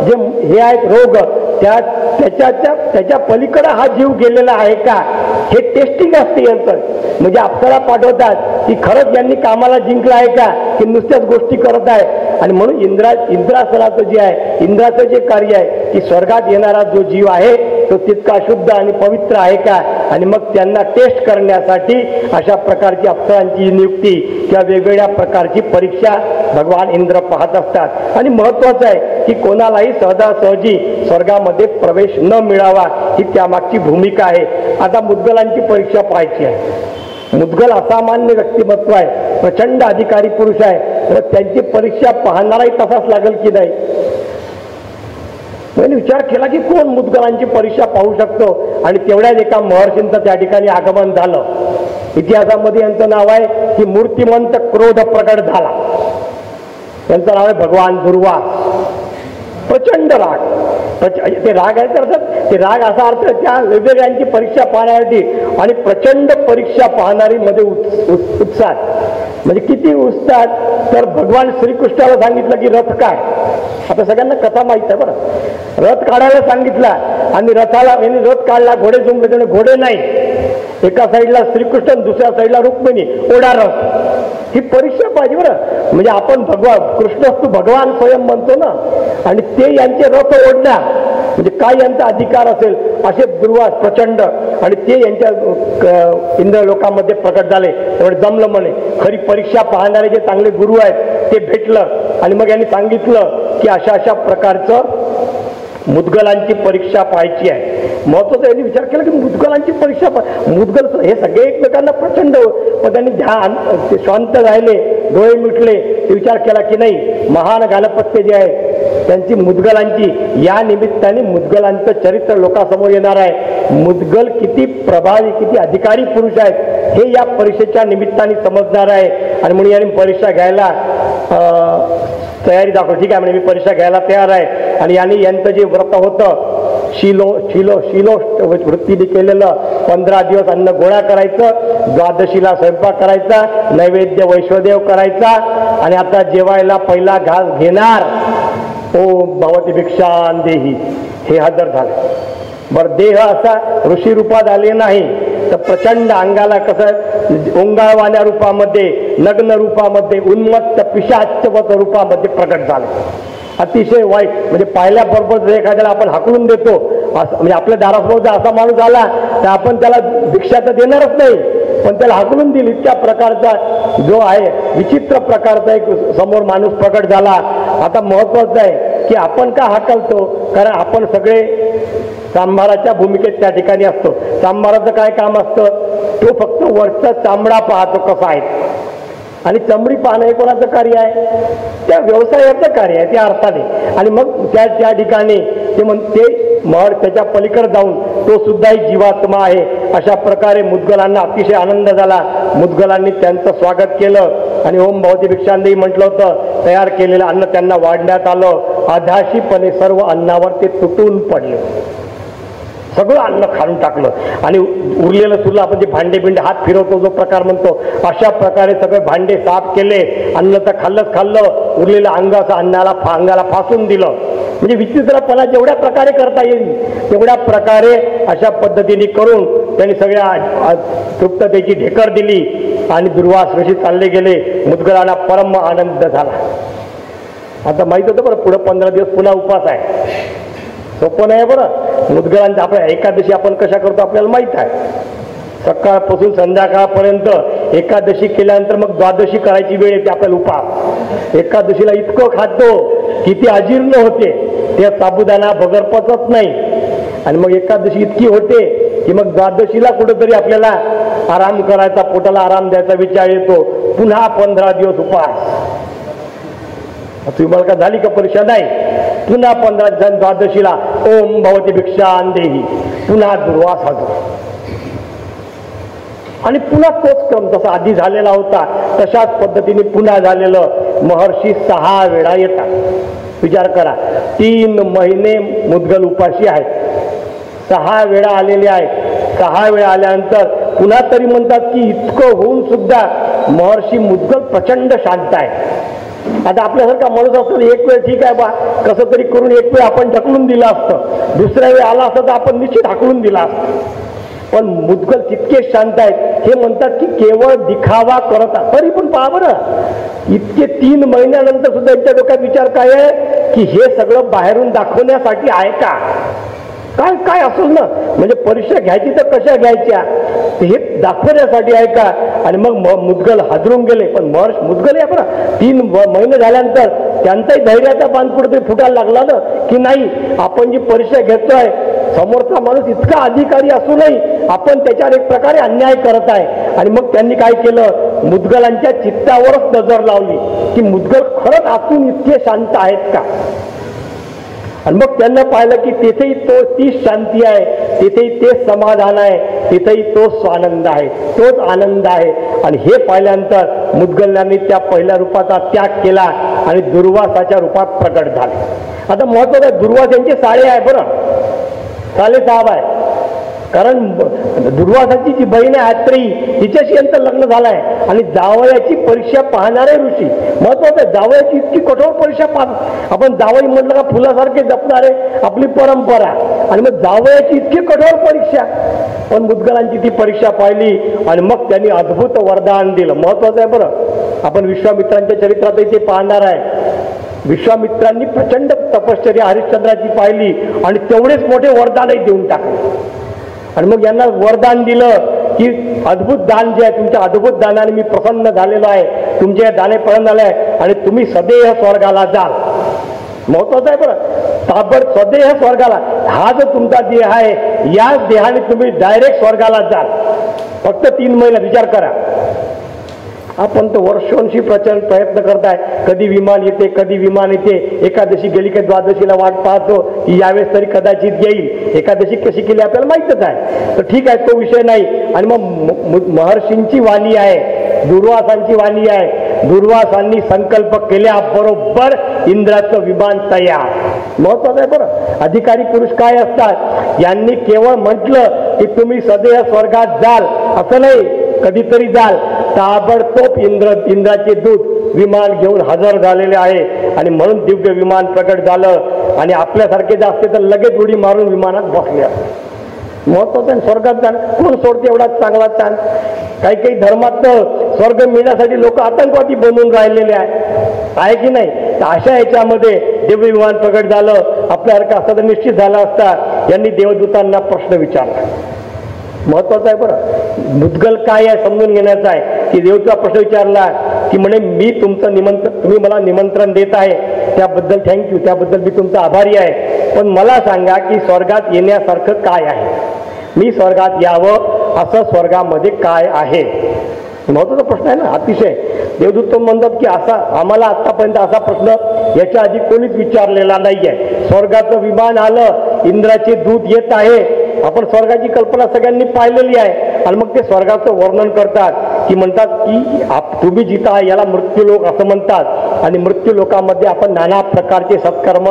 जे हे आहेत रोग त्याच्या पलीकडे हा जीव गेलेला आहे का हे टेस्टिंग असते यांचं. म्हणजे अप्सरा पाठवतात की खरंच यांनी कामाला जिंकलं आहे का की नुसत्याच गोष्टी करत आहे. आणि म्हणून इंद्रासनाचं जे आहे इंद्राचं जे कार्य आहे की स्वर्गात येणारा जो जीव आहे तो तितका शुद्ध आणि पवित्र आहे का. आणि मग त्यांना टेस्ट करण्यासाठी अशा प्रकारची अप्सरांची नियुक्ती किंवा वेगवेगळ्या प्रकारची परीक्षा भगवान इंद्र पाहत असतात. आणि महत्वाचं आहे की कोणालाही सहजासहजी स्वर्गामध्ये प्रवेश न मिळावा ही त्यामागची भूमिका आहे. आता मुद्गलांची परीक्षा पाहायची आहे. मुद्गल असामान्य व्यक्तिमत्व आहे प्रचंड अधिकारी पुरुष आहे तर त्यांची परीक्षा पाहणाराही तसाच लागेल की नाही. मी विचार केला की कोण मुद्गलांची परीक्षा पाहू शकतो. आणि तेवढ्याच एका महर्षींचं त्या ठिकाणी आगमन झालं. इतिहासामध्ये यांचं नाव आहे की मूर्तिमंत क्रोध प्रकट झाला. त्यांचं नाव आहे भगवान दुर्वास. प्रचंड राग ते राग आहे तर ते राग असा अर्थ त्या वेगवेगळ्यांची परीक्षा पाहण्यासाठी आणि प्रचंड परीक्षा पाहणारी मध्ये उत्साह. म्हणजे किती उत्साह तर भगवान श्रीकृष्णाला सांगितलं की रथ काय. आता सगळ्यांना कथा माहित आहे बरं. रथ काढायला सांगितला आणि रथाला यांनी रथ काढला घोडे जुंपले त्याने घोडे नाही. एका साईडला श्रीकृष्ण दुसऱ्या साईडला रुक्मिणी ओढा रथ. ही परीक्षा पाहिजे बरं. म्हणजे आपण कृष्णस्तू भगवान स्वयं म्हणतो ना आणि ते यांचे रथ ओढणार म्हणजे काय यांचा अधिकार असेल असे दुर्वास प्रचंड. आणि ते यांच्या इंद्र लोकांमध्ये प्रकट झाले. त्यामुळे जमलं म्हणे खरी परीक्षा पाहणारे जे चांगले गुरु आहेत ते भेटलं. आणि मग यांनी सांगितलं की अशा अशा प्रकारचं मुद्गलांची परीक्षा पाहायची आहे. महत्वाचं यांनी विचार केला की मुद्गलांची परीक्षा मुद्गल हे सगळे एकमेकांना प्रचंड पण त्यांनी ध्यान शांत राहिले डोळे मिटले विचार केला की नाही महान गालपत्य जे आहे त्यांची मुद्गलांची या निमित्ताने मुद्गलांचं चरित्र लोकांसमोर येणार आहे. मुद्गल किती प्रभावी किती अधिकारी पुरुष आहेत हे या परीक्षेच्या निमित्ताने समजणार आहे. आणि म्हणून यांनी परीक्षा घ्यायला तयारी दाखव. ठीक आहे म्हणजे मी परीक्षा घ्यायला तयार आहे. आणि यांचं जे व्रत होतं शिलो वृत्तीने केलेलं 15 दिवस अन्न गोळा करायचं द्वादशीला स्वयंपाक करायचा नैवेद्य वैश्वदेव करायचा. आणि आता जेवायला पहिला घास घेणार ओम भवती भिक्षां देही हे हजर झाले. बरं देह असा ऋषी रूपात आले नाही तर प्रचंड अंगाला कसं ओंगाळवाण्या रूपामध्ये नग्न रूपामध्ये उन्मत्त पिशाचवत रूपामध्ये प्रकट झाले. अतिशय वाईट म्हणजे पाहिल्याबरोबर जर एखाद्याला आपण हाकलून देतो असं म्हणजे आपल्या दारासमोर जर असा माणूस आला तर आपण त्याला भिक्षा तर देणारच नाही पण त्याला हाकलून दिली. इतक्या प्रकारचा जो आहे विचित्र प्रकारचा एक समोर माणूस प्रकट झाला. आता महत्वाचं आहे की आपण का हाकलतो कारण आपण सगळे सांभाराच्या भूमिकेत त्या ठिकाणी असतो. सांभाराचं काय काम असतं तो फक्त वरचा चामडा पाहतो कसा आहे. आणि चमडी पाहणं हे कोणाचं कार्य आहे त्या व्यवसायाचं कार्य आहे त्या अर्थाने. आणि मग त्या ठिकाणी ते मग त्याच्या पलीकडे जाऊन तो सुद्धा जीवात्मा आहे. अशा प्रकारे मुद्गलांना अतिशय आनंद झाला. मुद्गलांनी त्यांचं स्वागत केलं आणि ओम भवती भिक्षांदेही म्हटलं होतं. तयार केलेलं अन्न त्यांना वाढण्यात आलं. आधाशीपणे सर्व अन्नावर ते तुटून पडले. सगळं अन्न खाऊन टाकलं आणि उरलेलं सुद्धा आपण जे भांडे बिंडे हात फिरवतो जो प्रकार म्हणतो अशा प्रकारे सगळे भांडे साफ केले. अन्न तर खाल्लं उरलेलं अंगाचं अंगाला फासून दिलं. म्हणजे विचित्रपणा जेवढ्या प्रकारे करता येईल तेवढ्या प्रकारे अशा पद्धतीने करून त्यांनी सगळ्या तृप्ततेची ढेकर दिली आणि दुर्वास ऋषी चालले गेले. मुद्गलांना परम आनंद झाला. आता माहित होतं बरं पुढे 15 दिवस पुन्हा उपास आहे. सोपं नाही बरं. मुदगलांचा आपल्या एकादशी आपण कशा करतो आपल्याला माहीत आहे. सकाळपासून संध्याकाळपर्यंत एकादशी केल्यानंतर मग द्वादशी करायची वेळ येते आपल्याला उपास. एकादशीला इतकं खातो की ती अजीर्ण होते, त्या साबुदाणा भगर पचत नाही आणि मग एकादशी इतकी होते की मग द्वादशीला कुठेतरी आपल्याला आराम करायचा, पोटाला आराम द्यायचा विचार येतो. पुन्हा 15 दिवस उपास. तुम्ही मला का झाली का परीक्षा? नाही. पुन्हा 15 दिवस द्वादशीला ओम भवती भिक्षां देही, पुन्हा दुर्वास हाजर आणि पुन्हा तोच क्रम जसा आधी झालेला होता तशाच पद्धतीने पुन्हा झालेलं. महर्षी 6 वेळा येतात. विचार करा, 3 महिने मुदगल उपाशी आहेत, 6 वेळा आलेले आहेत. 6 वेळा आल्यानंतर पुन्हा तरी म्हणतात की इतकं होऊन सुद्धा महर्षी मुदगल प्रचंड शांत आहे. आता आपल्यासारखा माणूस असतो एक वेळ ठीक आहे बा, कसं तरी करून एक वेळ आपण ढकलून दिलं असतं, दुसऱ्या वेळ आला असतं तर आपण निश्चित ढकलून दिला असतं. पण मुदगल तितके शांत आहेत, हे म्हणतात की केवळ दिखावा करत. तरी पण पहा बरं, इतके 3 महिन्यानंतर सुद्धा यांच्या डोक्यात विचार काय आहे की हे सगळं बाहेरून दाखवण्यासाठी आहे का? काय काय असेल ना, म्हणजे परीक्षा घ्यायची तर कशा घ्यायच्या हे दाखवण्यासाठी आहे का? आणि मग मुदगल हादरून गेले. पण महर्ष मुदगल आहे बरं, 3 महिने झाल्यानंतर त्यांचाही धैर्याचा बांध कुठेतरी फुटायला लागला ना की नाही, आपण जी परीक्षा घेतोय समोरचा माणूस इतका अधिकारी असूनही आपण त्याच्यावर एक प्रकारे अन्याय करत आहे. आणि मग त्यांनी काय केलं, मुदगलांच्या चित्तावरच नजर लावली की मुदगल खरंच आतून इतके शांत आहेत का. आणि मग त्यांना पाहिलं की तिथेही तीच शांती आहे, तिथेही तेच समाधान आहे, तिथेही तोच आनंद आहे, तोच आनंद आहे. आणि हे पाहिल्यानंतर मुदगलांनी त्या पहिल्या रूपाचा त्याग केला आणि दुर्वासाच्या रूपात प्रकट झाले. आता महत्वाचं दुर्वास यांचे साळे आहे बरं, सालेसाहेब आहे. कारण दुर्वासाची जी बहीण आहे आत्रेयी, तिच्याशी यांचं लग्न झालं आहे. आणि जावयाची परीक्षा पाहणारे ऋषी महत्वाचं आहे. जावयाची इतकी कठोर परीक्षा पाहत, आपण जावई म्हटलं का फुलासारखे जपणारे आपली परंपरा, आणि मग जावयाची इतकी कठोर परीक्षा. पण मुदगलांची ती परीक्षा पाहिली आणि मग त्यांनी अद्भुत वरदान दिलं. महत्वाचं आहे बरं, आपण विश्वामित्रांच्या चरित्रातही ते पाहणार आहे. विश्वामित्रांनी प्रचंड तपश्चर्या हरिश्चंद्राची पाहिली आणि तेवढेच मोठे वरदानही देऊन टाकले. आणि मग यांना वरदान दिलं की अद्भुत दान जे आहे, तुमच्या अद्भुत दानाने मी प्रसन्न झालेलो आहे, तुमचे दाने प्रसन्न झाले आहे आणि तुम्ही सदैव स्वर्गाला जाल. महत्वाचं आहे बरं, ताबड सदैव स्वर्गाला. हा जो तुमचा देह आहे, याच देहाने तुम्ही डायरेक्ट स्वर्गाला जाल. फक्त 3 महिन्यात. विचार करा, आपण तर वर्षोंशी प्रचंड प्रयत्न करताय, कधी विमान येते कधी विमान येते. एकादशी गेली की द्वादशीला वाट पाहतो की यावेळेस तरी कदाचित येईल. एकादशी कशी केली आपल्याला माहीतच आहे, तर ठीक आहे, तो विषय नाही. आणि मग महर्षींची वाणी आहे, दुर्वासांची वाणी आहे. दुर्वासांनी संकल्प केल्याबरोबर इंद्राचं विमान तयार. महत्वाचं आहे बरं, अधिकारी पुरुष काय असतात, यांनी केवळ म्हटलं की तुम्ही सदैव स्वर्गात जाल असं नाही, कधीतरी जाल. ताबडतोब इंद्राचे दूत विमान घेऊन हजर झालेले आहे. आणि म्हणून दिव्य विमान प्रकट झालं आणि आपल्यासारखे जे असते तर लगेच उडी मारून विमानात बसले. महत्वाचं आहे, स्वर्गात जाणं कोण सोडते एवढा चांगला चान्स. काही काही धर्मात स्वर्ग मिळण्यासाठी लोक आतंकवादी बनून राहिलेले आहे की नाही. तर अशा याच्यामध्ये दिव्य विमान प्रकट झालं. आपल्यासारखं असं तर निश्चित झाला असता. यांनी देवदूतांना प्रश्न विचारला. महत्वाचं आहे बरं, मुदगल काय आहे समजून घेण्याचा आहे. की देवचा प्रश्न विचारला की म्हणे मी तुमचं निमंत्रण, तुम्ही मला निमंत्रण देत आहे त्याबद्दल थँक्यू, त्याबद्दल मी तुमचा आभारी आहे. पण मला सांगा की स्वर्गात येण्यासारखं काय आहे, मी स्वर्गात यावं असं स्वर्गामध्ये काय आहे. महत्वाचा प्रश्न आहे ना अतिशय. देवदूत म्हणतात की असा आम्हाला आतापर्यंत असा प्रश्न याच्या आधी कोणीच विचारलेला नाही आहे. स्वर्गाचं विमान आलं, इंद्राचे दूत येत आहे, आपण स्वर्गाची कल्पना सगळ्यांनी पाहिलेली आहे. आणि मग ते स्वर्गाचं वर्णन करतात की म्हणतात की तुम्ही जिथं आहे याला मृत्यूलोक असं म्हणतात. आणि मृत्यूलोकामध्ये आपण नाना प्रकारचे सत्कर्म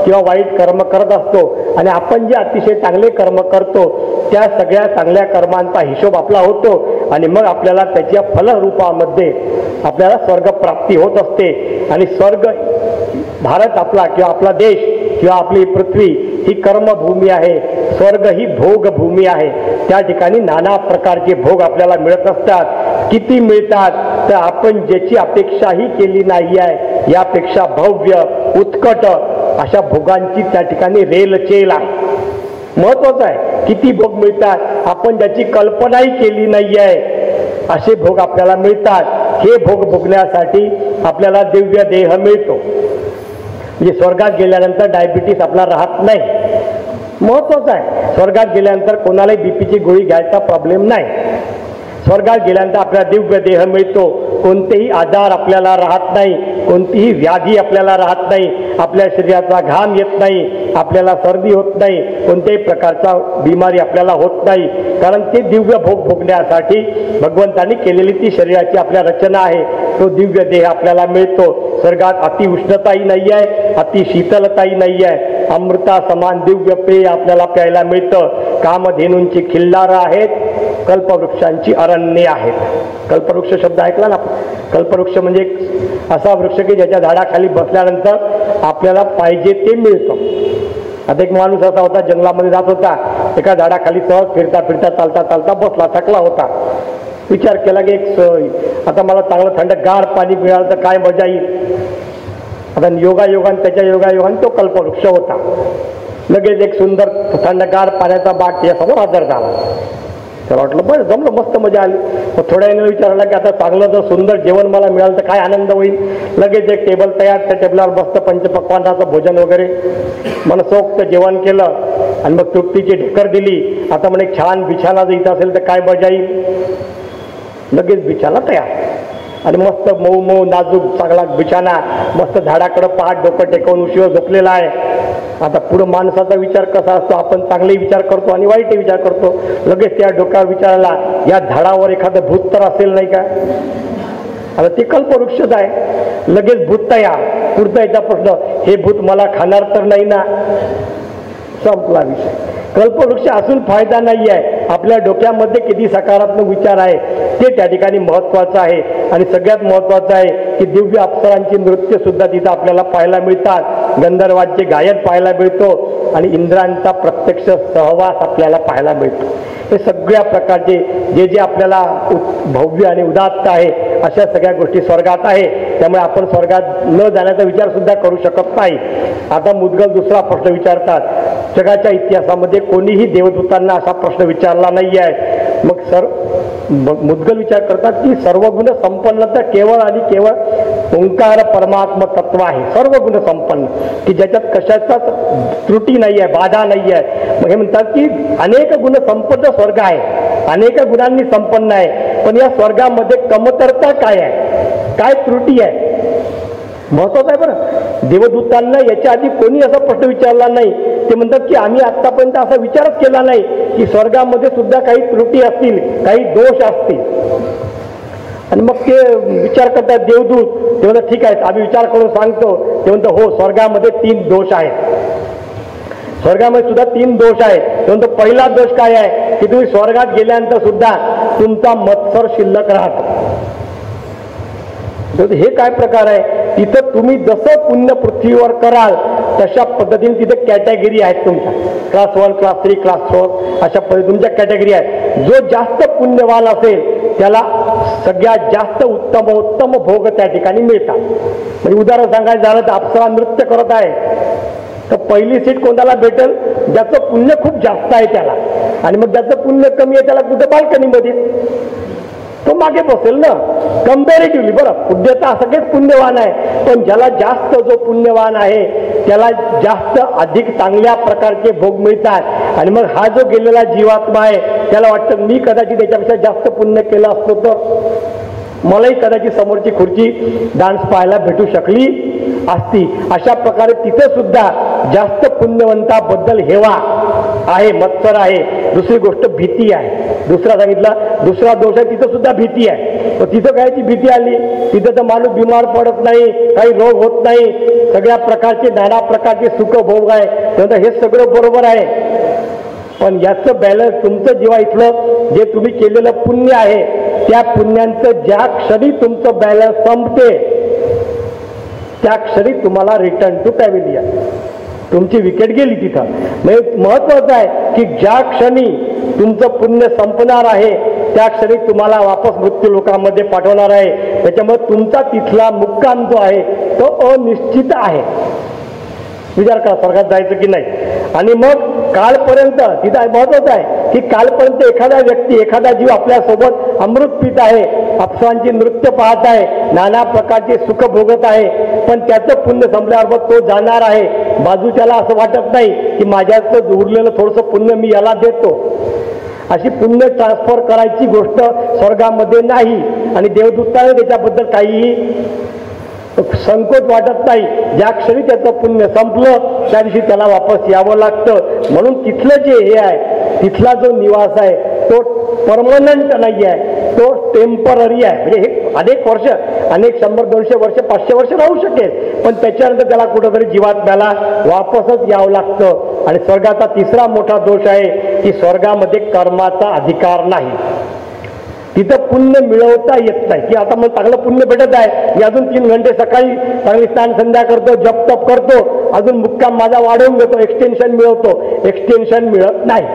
किंवा वाईट कर्म करत असतो. आणि आपण जे अतिशय चांगले कर्म करतो त्या सगळ्या चांगल्या कर्मांचा हिशोब आपला होतो. आणि मग आपल्याला त्याच्या फलरूपामध्ये आपल्याला स्वर्गप्राप्ती होत असते. आणि स्वर्ग भारत आपला किंवा आपला देश किंवा आपली पृथ्वी ही कर्मभूमी आहे, स्वर्ग ही भोगभूमी आहे. त्या ठिकाणी नाना प्रकारचे भोग आपल्याला मिळत असतात. किती मिळतात तर आपण ज्याची अपेक्षाही केली नाही आहे यापेक्षा भव्य उत्कट अशा भोगांची त्या ठिकाणी रेलचेल आहे. महत्वाचं आहे. किती भोग मिळतात आपण ज्याची कल्पनाही केली नाही आहे असे भोग आपल्याला मिळतात. हे भोग भोगण्यासाठी आपल्याला दिव्य देह मिळतो. म्हणजे स्वर्गात गेल्यानंतर डायबिटीस आपला राहत नाही. महत्वाचं आहे. स्वर्गात गेल्यानंतर कोणालाही बीपीची गोळी घ्यायचा प्रॉब्लेम नाही. स्वर्गात गेल्यानंतर आपल्याला दिव्य देह मिळतो. कोणतेही आजार आपल्याला राहत नाही, कोणतीही व्याधी आपल्याला राहत नाही, आपल्या शरीराचा घाम येत नाही, आपल्याला सर्दी होत नाही, कोणत्याही प्रकारचा बिमारी आपल्याला होत नाही. कारण ते दिव्य भोग भोगण्यासाठी भगवंतांनी केलेली ती शरीराची आपल्या रचना आहे. तो दिव्य देह आपल्याला मिळतो. स्वर्गात अति उष्णताही नाही आहे, अति शीतलताही नाही आहे. अमृता समान दिव्य पेय आपल्याला प्यायला मिळतं. कामधेनूंची खिल्लारं आहेत, कल्पवृक्षांची अरण्ये आहेत. कल्पवृक्ष शब्द ऐकला ना. कल्पवृक्ष म्हणजे असा वृक्ष की ज्याच्या झाडाखाली बसल्यानंतर आपल्याला पाहिजे ते मिळतं. आता एक माणूस असा होता, जंगलामध्ये जात होता, एका झाडाखाली सहज फिरता फिरता चालता चालता बसला, थकला होता. विचार केला की आता मला चांगलं थंडगार पाणी मिळालं तर काय मजा येईल. आता योगायोगान त्याच्या योगायोगान तो कल्पवृक्ष होता. लगेच एक सुंदर थंडगार पाण्याचा बाग त्यासमोर हजर झाला. त्याला वाटलं बरं जमलं, मस्त मजा आली. मग थोड्या वेळाने विचारला की आता चांगलं जर सुंदर जेवण मला मिळालं तर काय आनंद होईल. लगेच एक टेबल तयार, त्या टेबलावर मस्त पंचपक्वान्नाचं भोजन वगैरे मनसोक्त जेवण केलं आणि मग तृप्तीची ढेकर दिली. आता म्हणे छान बिछाना जर इथं असेल तर काय मजा येईल. लगेच बिछाना तयार आणि मस्त मऊ मऊ नाजूक चांगला बिछाना, मस्त झाडाकडं पाठ डोकं टेकवून उशिवर झोपलेला आहे. आता पुढं माणसाचा विचार कसा असतो, आपण चांगले विचार करतो आणि वाईट विचार करतो. लगेच त्या डोक्यावर विचारायला या झाडावर एखादं भूत तर असेल नाही का. आता ते कल्पवृक्षच आहे. लगेच भूत तयार. पुढचा याचा प्रश्न, हे भूत मला खाणार तर नाही ना. संपला विषय. कल्पवृक्ष असून फायदा नाही आहे. आपल्या डोक्यामध्ये किती सकारात्मक विचार आहे ते त्या ठिकाणी महत्वाचं आहे. आणि सगळ्यात महत्वाचं आहे की दिव्य अप्सरांची नृत्य सुद्धा तिथं आपल्याला पाहायला मिळतात. गंधर्वांचे गायन पाहायला मिळतो आणि इंद्रांचा प्रत्यक्ष सहवास आपल्याला पाहायला मिळतो. हे सगळ्या प्रकारचे जे जे आपल्याला भव्य आणि उदात्त आहे अशा सगळ्या गोष्टी स्वर्गात आहे. त्यामुळे आपण स्वर्गात न जाण्याचा विचार सुद्धा करू शकत नाही. आता मुद्गल दुसरा प्रश्न विचारतात. जगाच्या इतिहासामध्ये कोणीही देवदूतांना असा प्रश्न विचारला नाही आहे. मग मुद्गल विचार करतात की सर्वगुण संपन्न तर केवळ आणि केवळ ओंकार परमात्म तत्व आहे. सर्वगुण संपन्न की ज्याच्यात कशाचाच त्रुटी नाही आहे, बाधा नाही आहे. मग हे म्हणतात की अनेक गुण संपन्न स्वर्ग आहे, अनेक गुणांनी संपन्न आहे. पण या स्वर्गामध्ये कमतरता काय आहे, काय त्रुटी आहे, महत्वाचं आहे. बरं देवदूतांना याच्या आधी कोणी असा प्रश्न विचारला नाही. ते म्हणतात की आम्ही आतापर्यंत असा विचारच केला नाही की स्वर्गामध्ये सुद्धा काही त्रुटी असतील, काही दोष असतील. आणि मग ते विचार करतात देवदूत. ते म्हणतात ठीक आहे आम्ही विचार करून सांगतो. ते म्हणतो हो स्वर्गामध्ये 3 दोष आहेत. स्वर्गामध्ये सुद्धा 3 दोष आहेत. ते म्हणतो पहिला दोष काय आहे की तुम्ही स्वर्गात गेल्यानंतर सुद्धा तुमचा मत्सर शिल्लक राहतो. हे काय प्रकार आहे. तिथं तुम्ही जसं पुण्य पृथ्वीवर कराल तशा पद्धतीने तिथे कॅटेगरी आहेत तुमच्या. क्लास 1, क्लास 3, क्लास 4 अशा पद्धती तुमच्या कॅटेगरी आहेत. जो जास्त पुण्यवान असेल त्याला सगळ्यात जास्त उत्तम भोग त्या ठिकाणी मिळतात. म्हणजे उदाहरण सांगायचं झालं तर अप्सरा नृत्य करत आहे तर पहिली सीट कोणाला भेटेल, ज्याचं पुण्य खूप जास्त आहे त्याला. आणि मग ज्याचं पुण्य कमी आहे त्याला कुठं बाल्कनीमध्ये तो मागे बसेल ना. कम्पॅरेटिव्हली बरं पुण्यता सगळेच पुण्यवान आहे, पण ज्याला जास्त जो पुण्यवान आहे त्याला जास्त अधिक चांगल्या प्रकारचे भोग मिळतात. आणि मग हा जो गेलेला जीवात्मा आहे त्याला वाटतं मी कदाचित त्याच्यापेक्षा जास्त पुण्य केलं असतो तर मलाही कदाचित समोरची खुर्ची डान्स पाहायला भेटू शकली असती. अशा प्रकारे तिथे सुद्धा जास्त पुण्यवंताबद्दल हेवा आहे, मत्सर आहे. दुसरी गोष्ट भीती आहे. दुसरा सांगितला दुसरा दोष आहे तिथं सुद्धा भीती आहे. तर तिथं कायची भीती आली, तिथं तर माणूस बिमार पडत नाही, काही रोग होत नाही, सगळ्या प्रकारचे नाना प्रकारचे सुख भोग आहे. तर हे सगळं बरोबर आहे. पण याचं बॅलन्स तुमचं जेव्हा इथलं जे तुम्ही केलेलं पुण्य आहे त्या पुण्यांचं ज्या क्षणी तुमचं बॅलन्स संपते त्या क्षणी तुम्हाला रिटर्न टू पॅव्हिलियन तुमची विकेट गेली तिथं. म्हणजे महत्वाचं आहे की ज्या क्षणी तुमचं पुण्य संपणार आहे त्या क्षणी तुम्हाला वापस मृत्यू लोकांमध्ये पाठवणार आहे. त्याच्यामुळे तुमचा तिथला मुक्काम जो आहे तो अनिश्चित आहे. विचार करा स्वर्गात जायचं की नाही. आणि मग कालपर्यंत तिथं महत्वाचं आहे की कालपर्यंत एखादा व्यक्ती एखादा जीव आपल्यासोबत अमृत पित आहे, अप्सरांची नृत्य पाहत आहे, नाना प्रकारचे सुख भोगत आहे, पण त्याचं पुण्य संपल्यावर तो जाणार आहे. बाजूच्याला असं वाटत नाही की माझ्याचं उरलेलं थोडंसं पुण्य मी याला देतो. अशी पुण्य ट्रान्सफर करायची गोष्ट स्वर्गामध्ये नाही. आणि देवदूताने त्याच्याबद्दल काहीही संकोच वाटत नाही. ज्या क्षणी त्याचं पुण्य संपलं त्या दिवशी त्याला वापस यावं लागतं. म्हणून तिथलं जे हे आहे, तिथला जो निवास आहे तो परमनंट नाही आहे, तो टेम्पररी आहे. म्हणजे हे अनेक वर्ष, अनेक 100-200 वर्ष 500 वर्ष राहू शकेल, पण त्याच्यानंतर त्याला कुठंतरी जीवात्म्याला वापसच यावं लागतं. आणि स्वर्गाचा तिसरा मोठा दोष आहे की स्वर्गामध्ये कर्माचा अधिकार नाही. तिथं पुण्य मिळवता येत नाही. की आता मग चांगलं पुण्य भेटत आहे, मी अजून 3 घंटे सकाळी चांगली स्नान संध्या करतो, जप तप करतो, अजून मुक्काम माझा वाढवून घेतो, एक्सटेन्शन मिळवतो. एक्सटेन्शन मिळत नाही.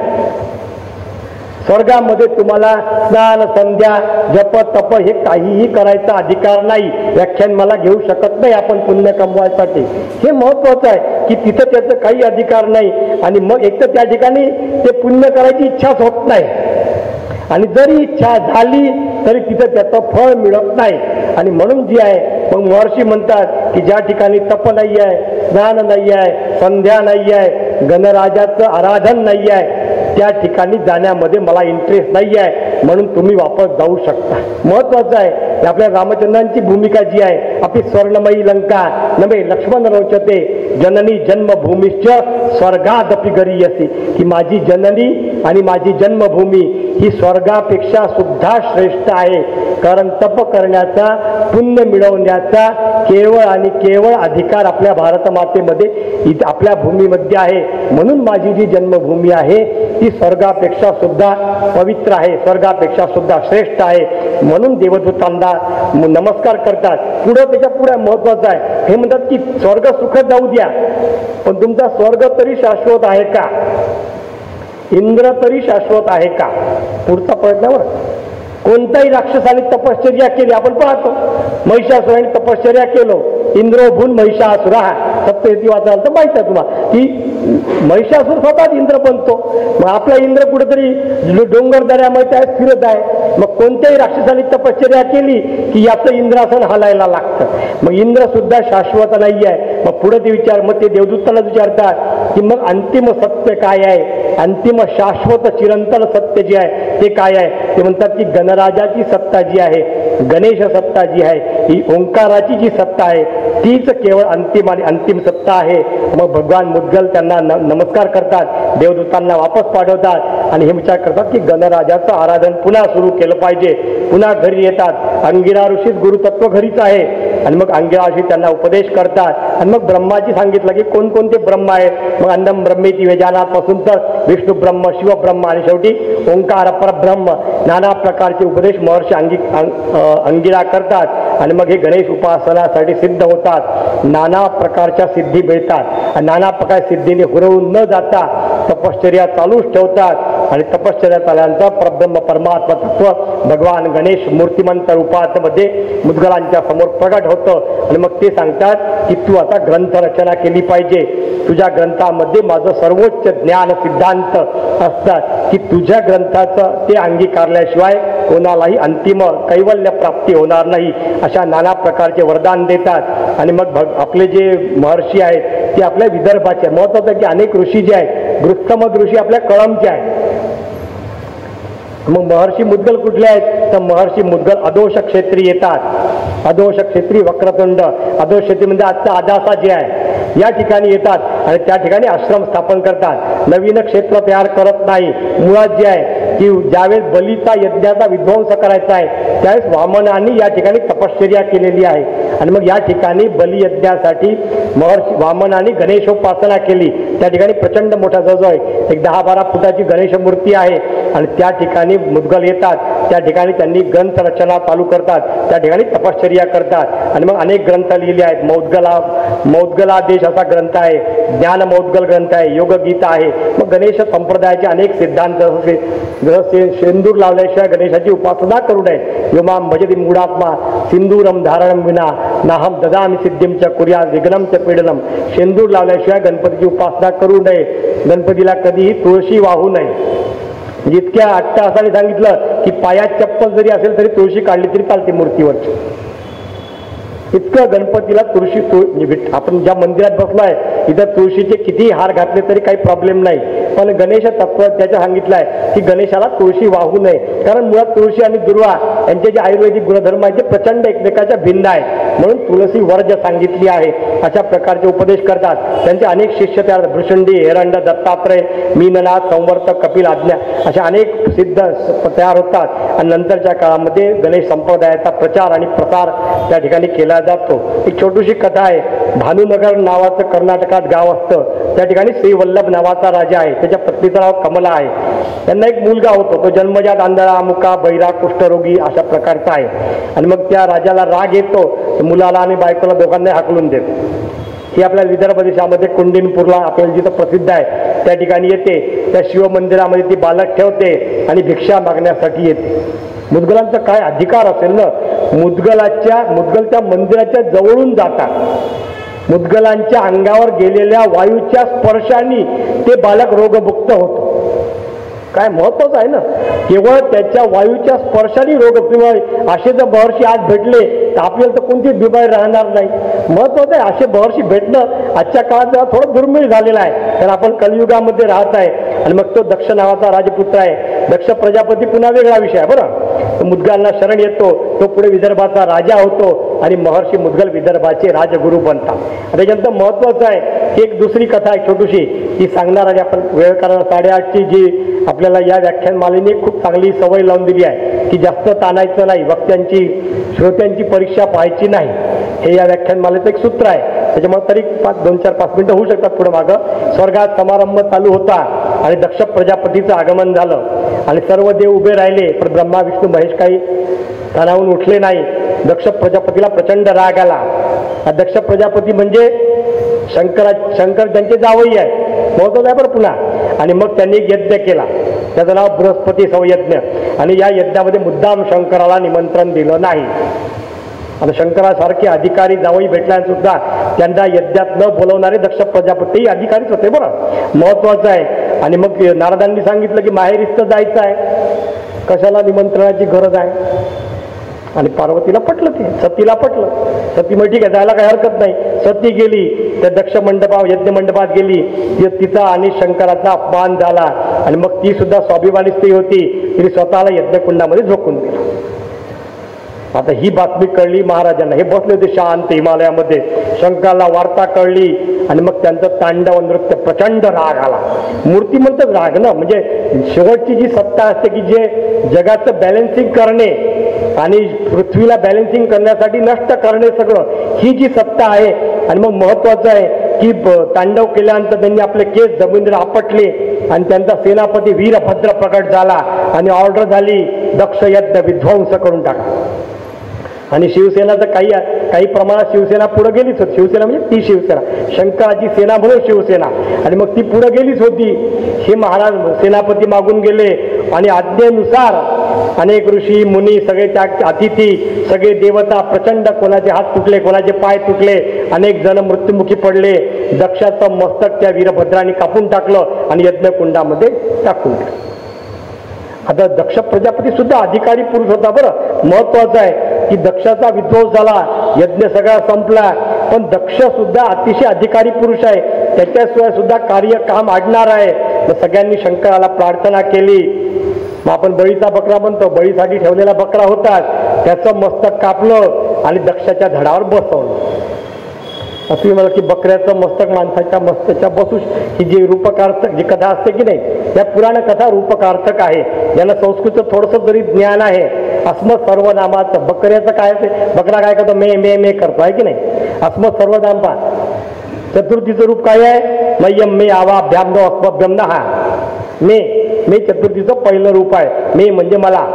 स्वर्गामध्ये तुम्हाला स्नान संध्या जप तप हे काहीही करायचा अधिकार नाही. व्याख्यान मला घेऊ शकत नाही आपण पुण्य कमवायसाठी. हे महत्वाचं आहे की तिथं त्याचं काही अधिकार नाही. आणि मग एक तर त्या ठिकाणी ते पुण्य करायची इच्छाच होत नाही, आणि जरी इच्छा झाली तरी तिथं त्याचं फळ मिळत नाही. आणि म्हणून जी आहे मग महर्षी म्हणतात की ज्या ठिकाणी तप नाही आहे, स्नान नाही आहे, संध्या नाही आहे, गणराजाचं आराधन नाही आहे, त्या ठिकाणी जाण्यामध्ये मला इंटरेस्ट नाही आहे, म्हणून तुम्ही वापस जाऊ शकता. महत्वाचं आहे आपल्या रामचंद्रांची भूमिका जी आहे, आपली स्वर्णमयी लंका नमे लक्ष्मण रोचते जननी जन्मभूमीश्च स्वर्गादपि गरीयसी. की माझी जननी आणि माझी जन्मभूमी ही स्वर्गापेक्षा सुद्धा श्रेष्ठ आहे. कारण तप करण्याचा, पुण्य मिळवण्याचा केवळ आणि केवळ अधिकार आपल्या भारतमातेमध्ये आपल्या भूमीमध्ये आहे. म्हणून माझी जी जन्मभूमी आहे ती स्वर्गापेक्षा सुद्धा पवित्र आहे, स्वर्गापेक्षा सुद्धा श्रेष्ठ आहे. म्हणून देवदूतांना नमस्कार करतात. पुढं त्याच्या पुढे महत्वाचं आहे, हे म्हणतात की स्वर्ग सुख जाऊ द्या, पण तुमचा स्वर्ग तरी शाश्वत आहे का, इंद्र तरी शाश्वत आहे का. पुढचा प्रश्नावर कोणत्याही राक्षसाने तपश्चर्या केली, आपण पाहतो महिषासुराने तपश्चर्या केलो, इंद्रोभून महिषासुरा. सप्तशती वाचाल तर माहित आहे तुम्हाला की महिषासुर स्वतःच इंद्र बनतो. मग आपला इंद्र कुठेतरी डोंगर दऱ्यामध्ये फिरत आहे. मग कोणत्याही राक्षसाने तपश्चर्या केली की याचं इंद्रासन हलायला लागतं. मग इंद्र सुद्धा शाश्वत नाही आहे. मग पुढे ते मग ते देवदूताला विचारतात की मग अंतिम सत्य काय आहे, अंतिम शाश्वत चिरंतन सत्य जे आहे ते काय आहे. ते म्हणतात की गणराजाची सत्ता जी आहे, गणेश सत्ता जी आहे, ही ओंकाराची जी सत्ता आहे तीच केवळ अंतिम आणि अंतिम सत्ता आहे. मग भगवान मुद्गल त्यांना नमस्कार करतात, देवदूतांना वापस पाठवतात आणि हे विचार करतात की गणराजाचं आराधन पुन्हा सुरू केलं पाहिजे. पुन्हा घरी येतात. अंगिरा ऋषीच गुरुतत्व घरीच आहे. आणि मग अंगिरा ऋषी त्यांना उपदेश करतात. आणि मग ब्रह्माची सांगितलं की कोणकोणते ब्रह्म आहेत. मग अन्नम ब्रह्मेती वेजानापासून तर विष्णू ब्रह्म, शिव ब्रह्म आणि शेवटी ओंकार परब्रह्म, नाना प्रकारचे उपदेश महर्षी अंगिरा करतात. आणि मग हे गणेश उपासनासाठी सिद्ध होतात. नाना प्रकारच्या सिद्धी मिळतात. नाना प्रकार सिद्धीने हुरवून न जाता तपश्चर्या चालूच ठेवतात. आणि तपश्चर्या चालल्यानंतर परब्रह्म परमात्मा तत्व भगवान गणेश मूर्तिमंत रूपामध्ये मुद्गलांच्या समोर प्रगट होतं. आणि मग ते सांगतात की तू आता ग्रंथ रचना केली पाहिजे. तुझ्या ग्रंथामध्ये माझं सर्वोच्च ज्ञान सिद्धांत असतात की तुझ्या ग्रंथाचं ते अंगीकारल्याशिवाय कोणालाही अंतिम कैवल्य प्राप्ती होणार नाही. अशा नाना प्रकारचे वरदान देतात. आणि मग आपले जे महर्षी आहेत ते आपल्या विदर्भाचे, महत्वाचं की अनेक ऋषी जे आहेत, गृत्समद ऋषी आपल्या कळमचे आहेत. मग महर्षी मुद्गल कुठले आहेत तर महर्षी मुद्गल अदोष क्षेत्री येतात. अदोष क्षेत्री वक्रतुंड, अदोष क्षेत्री म्हणजे आजचा आदासा जे आहे या ठिकाणी येतात आणि त्या ठिकाणी आश्रम स्थापन करतात. नवीन क्षेत्र तयार करत नाही. मुळात जे आहे की ज्यावेळेस बलीचा यज्ञाचा विध्वंस करायचा आहे त्यावेळेस वामनांनी या ठिकाणी तपश्चर्या केलेली आहे. आणि मग या ठिकाणी बलियज्ञासाठी महर्षी वामनांनी गणेशोपासना केली. त्या ठिकाणी प्रचंड मोठा जवळ एक 10-12 फुटाची गणेश मूर्ती आहे. आणि त्या ठिकाणी मुद्गल येतात. त्या ठिकाणी त्यांनी ग्रंथ रचना चालू करतात. त्या ठिकाणी तपश्चर्या करतात. आणि मग अनेक ग्रंथ लिहिले आहेत. मौद्गलादेश असा ग्रंथ आहे, ज्ञान मौद्गल ग्रंथ आहे, योगगीता आहे. मग गणेश संप्रदायाचे अनेक सिद्धांत सिंदूर लावल्याशिवाय गणेशाची उपासना करू नये. योमाम भजती मूढात्मा सिंदूरम धारणम विना नाहम ददामी सिद्धीम च कुर्या विघ्नम च पीडनम. सिंदूर लावल्याशिवाय गणपतीची उपासना करू नये. गणपतीला कधीही तुळशी वाहू नये. जितक्या अट्टहासाने सांगितलं की पायात चप्पल जरी असेल तरी तुळशी काढली तरी चालते मूर्तीवरची. इतकं गणपतीला तुळशी आपण ज्या मंदिरात बसलोय इथं तुळशीचे कितीही हार घातले तरी काही प्रॉब्लेम नाही. पण गणेश तत्व त्याचं सांगितलंय की गणेशाला तुळशी वाहू नये. कारण मुळात तुळशी आणि दुर्वा यांचे जे आयुर्वेदिक गुणधर्म आहेत ते प्रचंड एकमेकाच्या भिन्न आहे. म्हणून तुळशी वर्ज सांगितली आहे अशा प्रकारचे उपदेश करतात. त्यांचे अनेक शिष्य तयार, भृशंडी, हेरंड, दत्तात्रय, मीननाथ, संवर्तक, कपिल, आज्ञा अशा अनेक सिद्ध तयार होतात. आणि नंतरच्या काळामध्ये गणेश संप्रदायाचा प्रचार आणि प्रसार त्या ठिकाणी केला जातो. एक छोटीशी कथा आहे. भानुनगर नावाचं कर्नाटकात गाव असतं. त्या ठिकाणी श्रीवल्लभ नावाचा राजा आहे. त्याच्या पत्नीचं नाव कमला आहे. त्यांना एक मुलगा होतो. तो जन्मजात आंधळा, मुका, बहिरा, कुष्ठरोगी अशा प्रकारचा आहे. आणि मग त्या राजाला राग येतो. मुलाला आणि बायकोला दोघांना हाकलून देतो. ही आपल्या विदर्भ देशामध्ये कुंडिनपूरला आपल्याला जिथं प्रसिद्ध आहे त्या ठिकाणी येते. त्या शिवमंदिरामध्ये ती बालक ठेवते आणि भिक्षा मागण्यासाठी येते. मुदगलांचा काय अधिकार असेल ना, मुदगलच्या मंदिराच्या जवळून जातात. मुदगलांच्या अंगावर गेलेल्या वायूच्या स्पर्शाने ते बालक रोगमुक्त होतं. काय महत्वाचं आहे ना, केवळ त्याच्या वायूच्या स्पर्शाने रोग. किंवा असे जर महर्षी आज भेटले तर आपल्याला तर कोणती बिमारी राहणार नाही. महत्वाचं आहे असे महर्षी भेटणं आजच्या काळात थोडं दुर्मिळ झालेलं आहे. कारण आपण कलियुगामध्ये राहत आहे. आणि मग तो दक्ष नावाचा राजपुत्र आहे. दक्ष प्रजापती पुन्हा वेगळा विषय आहे बरं. तो मुदगलांना शरण येतो. तो पुढे विदर्भाचा राजा होतो आणि महर्षी मुदगल विदर्भाचे राजगुरू बनतात. त्याच्यानंतर महत्वाचं आहे की एक दुसरी कथा आहे छोटीशी ती सांगणार. आणि आपण वेळ कारण 8:30ची जी आपल्याला या व्याख्यानमालेने खूप चांगली सवय लावून दिली आहे की जास्त ताणायचं नाही, वक्त्यांची श्रोत्यांची परीक्षा पाहायची नाही. हे या व्याख्यानमालेचं एक सूत्र आहे. त्याच्यामुळे तरी 2-4-5 मिनिटं होऊ शकतात पुढे मागं. स्वर्गात समारंभ चालू होता आणि दक्ष प्रजापतीचं आगमन झालं आणि सर्व देव उभे राहिले. पण ब्रह्मा, विष्णू, महेश काही स्थानावरून उठले नाही. दक्ष प्रजापतीला प्रचंड राग आला. दक्ष प्रजापती म्हणजे शंकर ज्यांचे जावई आहे, महत्वाचं आहे बरं पुन्हा. आणि मग त्यांनी यज्ञ केला. त्याचं नाव बृहस्पती संयज्ञ. आणि या यज्ञामध्ये मुद्दाम शंकराला निमंत्रण दिलं नाही. आता शंकरासारखे अधिकारी जावई भेटल्याने सुद्धा त्यांना यज्ञात न बोलवणारे दक्ष प्रजापती अधिकारीच होते बरं. महत्वाचं आहे. आणि मग नारदांनी सांगितलं की माहेरीच तर जायचं आहे, कशाला निमंत्रणाची गरज आहे. आणि पार्वतीला पटलं, ते सतीला पटलं. सती मग ठीक आहे जायला काही हरकत नाही. सती गेली त्या दक्ष यज्ञ मंडपात गेली. तिचा आणि शंकराचा अपमान झाला. आणि मग ती सुद्धा स्वाभिमानी स्त्री होती. तिने स्वतःला यज्ञकुंडामध्ये झोकून दिलं. आता ही बातमी कळली महाराजांना. हे बसले होते शांत हिमालयामध्ये. शंकराला वार्ता कळली आणि मग त्यांचं तांडव नृत्य, प्रचंड राग आला. मूर्तिमंत राग ना, म्हणजे शेवटची जी सत्ता असते की जे जगाचं बॅलन्सिंग करणे आणि पृथ्वीला बॅलन्सिंग करण्यासाठी नष्ट करणे सगळं, ही जी सत्ता आहे. आणि मग महत्वाचं आहे की तांडव केल्यानंतर त्यांनी आपले केस जमिनीवर आपटले आणि त्यांचा सेनापती वीरभद्र प्रकट झाला आणि ऑर्डर झाली दक्ष यज्ञ विध्वंस करून टाका. आणि शिवसेना तर काही प्रमाणात शिवसेना पुढे गेलीच होती. शिवसेना म्हणजे ती शिवसेना, शंकराची सेना म्हणून शिवसेना. आणि मग ती पुढे गेलीच होती. हे महाराज सेनापती मागून गेले आणि आज्ञेनुसार अनेक ऋषी मुनी, सगळे त्या अतिथी, सगळे देवता प्रचंड, कोणाचे हात तुटले, कोणाचे पाय तुटले, अनेक जण मृत्युमुखी पडले. दक्षाचं मस्तक त्या वीरभद्राने कापून टाकलं आणि यज्ञकुंडामध्ये टाकून दिलं. आता दक्ष प्रजापती सुद्धा अधिकारी पुरुष होता बरं. महत्वाचं आहे की दक्षाचा विध्वंस झाला, यज्ञ सगळा संपला. पण दक्ष सुद्धा अतिशय अधिकारी पुरुष आहे. त्याच्याशिवाय सुद्धा कार्य काम अडणार आहे. मग सगळ्यांनी शंकराला प्रार्थना केली. मग आपण बळीचा बकरा म्हणतो, बळीसाठी ठेवलेला बकरा होता, त्याचं मस्तक कापलं आणि दक्षाच्या धडावर बसवलं. असं मला की बकऱ्याचं मस्तक माणसाच्या मस्तकाच्या बसू, ही जी रूपकार्थक जी कथा असते की नाही, या पुराण कथा रूपकार्थक आहे. ज्यांना संस्कृतचं थोडंसं जरी ज्ञान आहे. अस्मत् सर्वनामाचं बकऱ्याचं काय ते, बकरा काय करतो, मे मे मे करतो आहे की नाही. अस्मत् सर्वनाम पा चतुर्थीचं रूप काय आहे, मय्यम मे आवाभ्याम नो अस्मभ्यम न. हा मे चतुर्थीचं पहिलं रूप आहे. मे म्हणजे मला.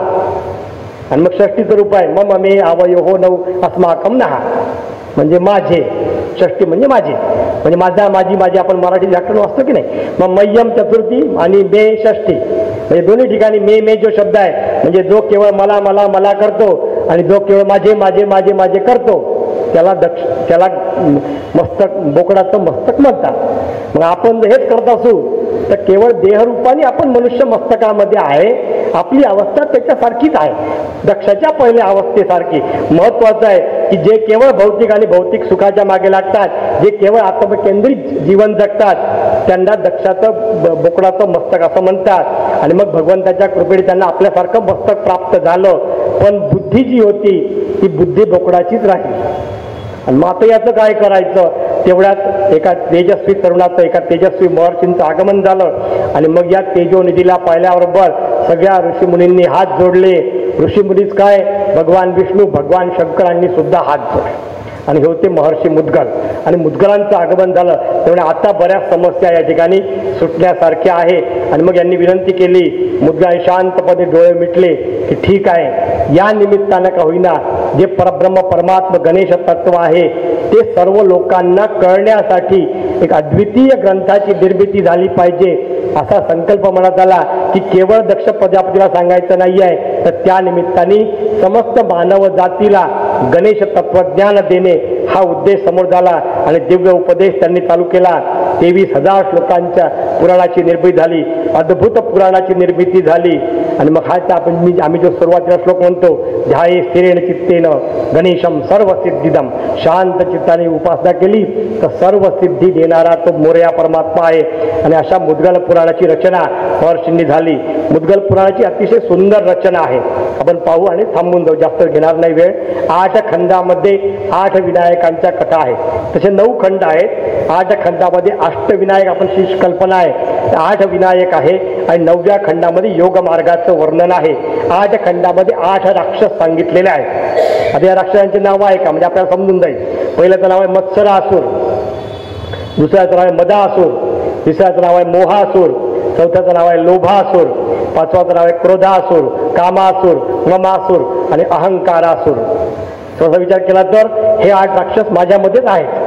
आणि मग षष्टीचं रूप आहे मम मे आवयो हो नऊ अस्माकम नहा, म्हणजे माझे. षष्टी म्हणजे माझे, म्हणजे माझा, माझी आपण मराठी व्याकरण वाचतो की नाही. मग मय्यम चतुर्थी आणि मे षष्टी, म्हणजे दोन्ही ठिकाणी मे जो शब्द आहे म्हणजे जो केवळ मला मला मला करतो आणि जो केवळ माझे माझे माझे माझे करतो त्याला मस्तक, बोकडाचं मस्तक म्हणतात. मग आपण जर हेच करत असू तर केवळ देहरूपाने आपण मनुष्य मस्तकामध्ये आहे, आपली अवस्था त्याच्यासारखीच आहे, दक्षाच्या पहिल्या अवस्थेसारखी. महत्वाचं आहे की जे केवळ भौतिक आणि भौतिक सुखाच्या मागे लागतात, जे केवळ आत्मकेंद्रित जीवन जगतात, त्यांना दक्षाचं बोकडाचं मस्तक असं म्हणतात. आणि मग भगवंताच्या कृपेने त्यांना आपल्यासारखं मस्तक प्राप्त झालं. पण बुद्धी जी होती ती बुद्धी बोकडाचीच राहिली. आणि मग आता याचं काय करायचं? तेवढ्यात एका तेजस्वी तरुणाचं, एका तेजस्वी महर्षींचं आगमन झालं. आणि मग या तेजोनिधीला पाहिल्याबरोबर सगळ्या ऋषीमुनींनी हात जोडले. ऋषीमुनीच काय, भगवान विष्णू, भगवान शंकरांनी सुद्धा हात जोडले. आणि हे होते महर्षी मुद्गल. आणि मुद्गलांचं आगमन झालं. त्यामुळे आता बऱ्याच समस्या या ठिकाणी सुटण्यासारख्या आहे. आणि मग यांनी विनंती केली, मुद्गलांनी शांतपणे डोळे मिटले की ठीक आहे, या निमित्तानं का होईना जे परब्रह्म परमात्मा गणेश तत्व आहे ते सर्व लोकांना कळण्यासाठी एक अद्वितीय ग्रंथाची निर्मिती झाली पाहिजे, असा संकल्प मनात आला. की केवळ दक्ष प्रजापतीला सांगायचं नाही आहे, तर त्या निमित्ताने समस्त मानव जातीला गणेश तत्वज्ञान देणे हा उद्देश समोर झाला. आणि दिव्य उपदेश त्यांनी चालू केला. 23,000 श्लोकांच्या पुराणाची निर्मिती झाली, अद्भुत पुराणाची निर्मिती झाली. आणि मग हा आम्ही जो सुरुवातीला श्लोक म्हणतो, ध्याये स्थिरेण चित्तेन गणेशम सर्व सिद्धिदम, शांत चित्ताने उपासना केली तर सर्व सिद्धी देणारा तो मोरया परमात्मा आहे. आणि अशा मुद्गल पुराणाची रचना महर्षींनी झाली. मुद्गल पुराणाची अतिशय सुंदर रचना आहे. आपण पाहू आणि थांबून जाऊ, जास्त घेणार नाही वेळ. 8 खंडामध्ये 8 विनायकांच्या कथा आहेत. तसे 9 खंड आहेत. 8 खंडामध्ये अष्टविनायक आपण शीर्ष कल्पना आहे. 8 विनायक आहे. आणि 9व्या खंडामध्ये योग मार्गाचं वर्णन आहे. 8 खंडामध्ये 8 राक्षस सांगितलेले आहेत. आता या राक्षसांचे नाव आहे का, म्हणजे आपल्याला समजून जाईल. पहिल्याचं नाव आहे मत्सरासुर, दुसऱ्याचं नाव आहे मदासुर, तिसऱ्याचं नाव आहे मोहासुर, चौथ्याचं नाव आहे लोभासुर, पाचवाचं नाव आहे क्रोधासुर, कामासुर, ममासुर आणि अहंकारासुर. थोडासा विचार केला तर हे 8 राक्षस माझ्यामध्येच आहेत.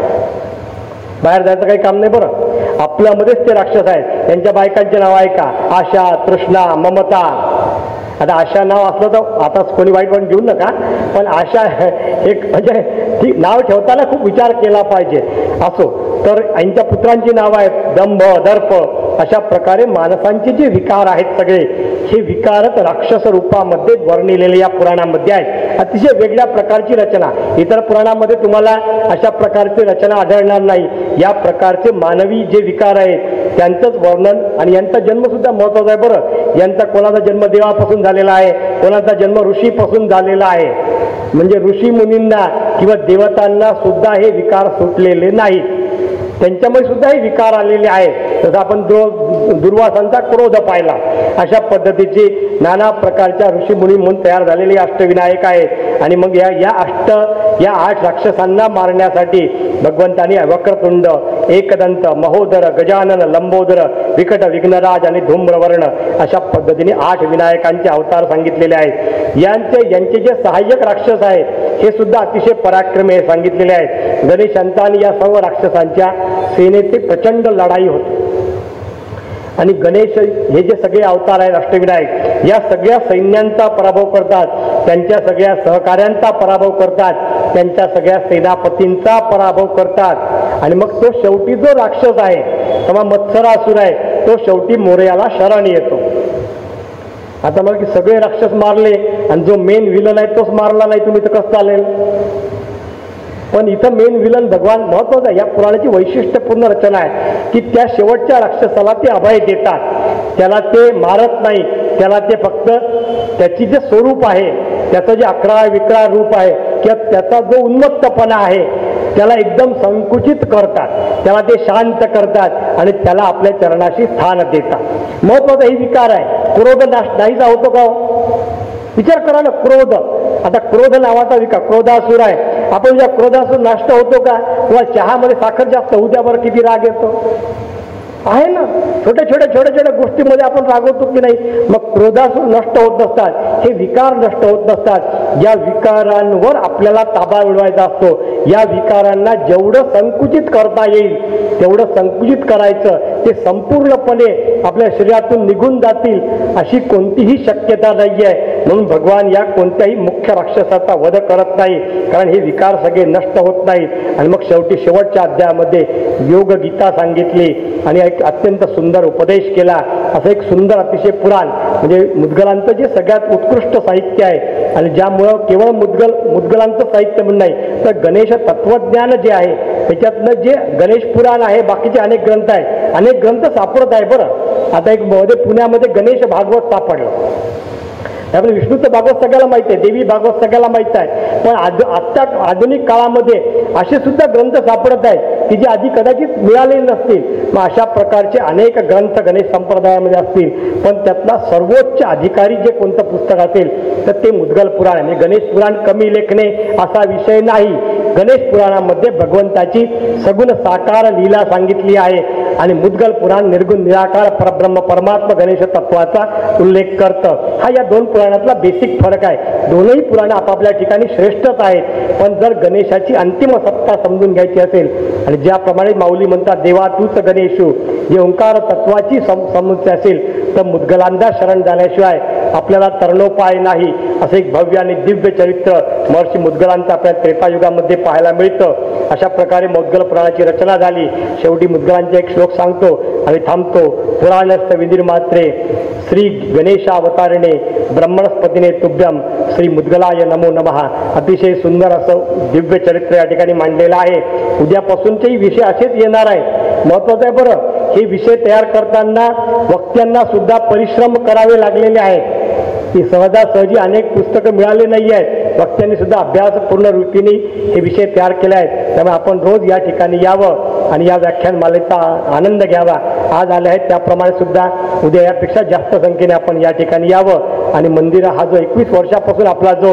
बाहेर जायचं काही काम नाही. बरं, आपल्यामध्येच ते राक्षस आहेत. त्यांच्या बायकांचे नाव आहे का, आशा, तृष्णा, ममता. आता आशा नाव असलं तर आता कोणी वाईट पण घेऊ नका, पण आशा एक म्हणजे ती नाव ठेवताना खूप विचार केला पाहिजे. असो तर यांच्या पुत्रांची नावं आहेत दंभ, दर्प. अशा प्रकारे माणसांचे जे विकार आहेत सगळे हे विकारच राक्षस रूपामध्ये वर्णिलेले या पुराणामध्ये आहेत. अतिशय वेगळ्या प्रकारची रचना. इतर पुराणामध्ये तुम्हाला अशा प्रकारची रचना आढळणार नाही. या प्रकारचे मानवी जे विकार आहेत त्यांचंच वर्णन. आणि यांचा जन्मसुद्धा महत्त्वाचा आहे. बरं, यांचा कोणाचा जन्म देवापासून झालेला आहे, कोणाचा जन्म ऋषीपासून झालेला आहे. म्हणजे ऋषी मुनींना किंवा देवतांना सुद्धा हे विकार सुटलेले नाहीत, त्यांच्यामुळे सुद्धा हे विकार आलेले आहेत. जसं आपण दुर्वासांचा क्रोध पाहिला, अशा पद्धतीची नाना प्रकारच्या ऋषीमुनी म्हणून तयार झालेले अष्टविनायक आहेत. आणि मग या 8 राक्षसांना मारण्यासाठी भगवंतांनी वक्रतुंड, एकदंत, महोदर, गजानन, लंबोदर, विकट, विघ्नराज आणि धूम्रवर्ण अशा पद्धतीने 8 विनायकांचे अवतार सांगितलेले आहेत. यांचे जे सहाय्यक राक्षस आहेत हे सुद्धा अतिशय पराक्रमी सांगितलेले आहेत. गणेशांचा आणि या सर्व राक्षसांच्या सेनेची प्रचंड लढाई होती. आणि गणेश हे जे सगळे अवतार आहेत अष्टविनायक, या सगळ्या सैन्यांचा पराभव करतात, त्यांच्या सगळ्या सहकाऱ्यांचा पराभव करतात, त्यांच्या सगळ्या सेनापतींचा पराभव करतात. आणि मग तो शेवटी जो राक्षस आहे किंवा मत्सरासुर आहे तो शेवटी मोरयाला शरण येतो. आता मग की सगळे राक्षस मारले आणि जो मेन विलन आहे तोच मारला नाही, तुम्ही तर कसं चालेल? पण इथं मेन विलन भगवान महत्वाचं आहे. या पुराणाची वैशिष्ट्यपूर्ण रचना आहे की त्या शेवटच्या राक्षसाला ते अभय देतात, त्याला ते मारत नाही, त्याला ते फक्त त्याची जे स्वरूप आहे, त्याचं जे अकराळ विक्राळ रूप आहे किंवा त्याचा जो उन्मत्तपणा आहे त्याला एकदम संकुचित करतात, त्याला ते शांत करतात आणि त्याला आपल्या चरणाशी स्थान देतात. महत्वाचा ही विकार आहे. क्रोध नाहीचा होतो का? विचार करा ना, क्रोध. आता क्रोध नावाचा विकार, क्रोधासुर आहे. आपण ज्या क्रोधासुर नष्ट होतो का? किंवा चहामध्ये साखर जास्त होऊ द्यावर किती राग येतो आहे ना. छोट्या छोट्या गोष्टीमध्ये आपण रागवतो की नाही. मग क्रोधासुर नष्ट होत नसतात, हे विकार नष्ट होत नसतात. ज्या विकारांवर आपल्याला ताबा मिळवायचा असतो, या विकारांना जेवढं संकुचित करता येईल तेवढं संकुचित करायचं, ते संपूर्णपणे आपल्या शरीरातून निघून जातील अशी कोणतीही शक्यता नाही आहे. म्हणून भगवान या कोणत्याही मुख्य राक्षसाचा वध करत नाही, कारण हे विकार सगळे नष्ट होत नाहीत. आणि मग शेवटी शेवटच्या अध्यायामध्ये योग गीता सांगितली आणि एक अत्यंत सुंदर उपदेश केला. असं एक सुंदर अतिशय पुराण म्हणजे मुद्गलांचं जे सगळ्यात उत्कृष्ट साहित्य आहे आणि ज्यामुळं केवळ मुद्गलांचं साहित्य म्हणून नाही तर गणेश तत्वज्ञान जे आहे त्याच्यातलं जे गणेश पुराण आहे, बाकीचे अनेक ग्रंथ आहेत, अनेक ग्रंथ सापडत आहे. बरं आता एक पुण्यामध्ये गणेश भागवत सापडलं. त्यामुळे विष्णूचं भागवत सगळ्याला माहिती आहे, देवी भागवत सगळ्याला माहिती आहे, पण आजच्या आधुनिक काळामध्ये असे सुद्धा ग्रंथ सापडत आहेत की जे आधी कदाचित मिळालेले नसतील. मग अशा प्रकारचे अनेक ग्रंथ गणेश संप्रदायामध्ये असतील, पण त्यातला सर्वोच्च अधिकारी जे कोणतं पुस्तक असेल तर ते मुद्गल पुराण आहे. म्हणजे गणेश पुराण कमी लेखणे असा विषय नाही. गणेश पुराणामध्ये भगवंताची सगुण साकार लीला सांगितली आहे आणि मुद्गल पुराण निर्गुण निराकार परब्रह्म परमात्मा गणेश तत्वाचा उल्लेख करतं. हा या दोन पुराणातला बेसिक फरक आहे. दोनही पुराणं आपापल्या ठिकाणी श्रेष्ठच आहेत, पण जर गणेशाची अंतिम सत्ता समजून घ्यायची असेल आणि ज्याप्रमाणे माऊली म्हणतात देवा तूच गणेशू, जे ओंकार तत्वाची समजून असेल तर मुद्गलांना शरण जाण्याशिवाय आपल्याला तरणोपाय नाही. असं एक भव्य आणि दिव्य चरित्र महर्षी मुद्गलांचं आपल्या त्रेतायुगामध्ये पाहायला मिळतं. अशा प्रकारे मुद्गल पुराणाची रचना झाली. शेवटी मुद्गलांचा एक श्लोक सांगतो आणि थांबतो. पुराणस्थ विनिर्मात्रे श्री गणेशावतारिणे ब्रह्मणस्पतीने तुभ्यम श्री मुद्गलाय नमो नमः. अतिशय सुंदर असं दिव्य चरित्र या ठिकाणी मांडलेलं आहे. उद्यापासूनचेही विषय असेच येणार आहेत. महत्वाचं आहे बरं, हे विषय तयार करताना वक्त्यांना सुद्धा परिश्रम करावे लागलेले आहेत. ही सहजासहजी अनेक पुस्तकं मिळाले नाही आहेत. वक्त्यांनी सुद्धा अभ्यासपूर्ण रीतीने हे विषय तयार केले आहेत. त्यामुळे आपण रोज या ठिकाणी यावं आणि या व्याख्यानमालेचा आनंद घ्यावा. आज आले आहेत त्याप्रमाणे सुद्धा उद्या यापेक्षा जास्त संख्येने आपण या ठिकाणी यावं आणि मंदिर हा जो 21 वर्षापासून आपला जो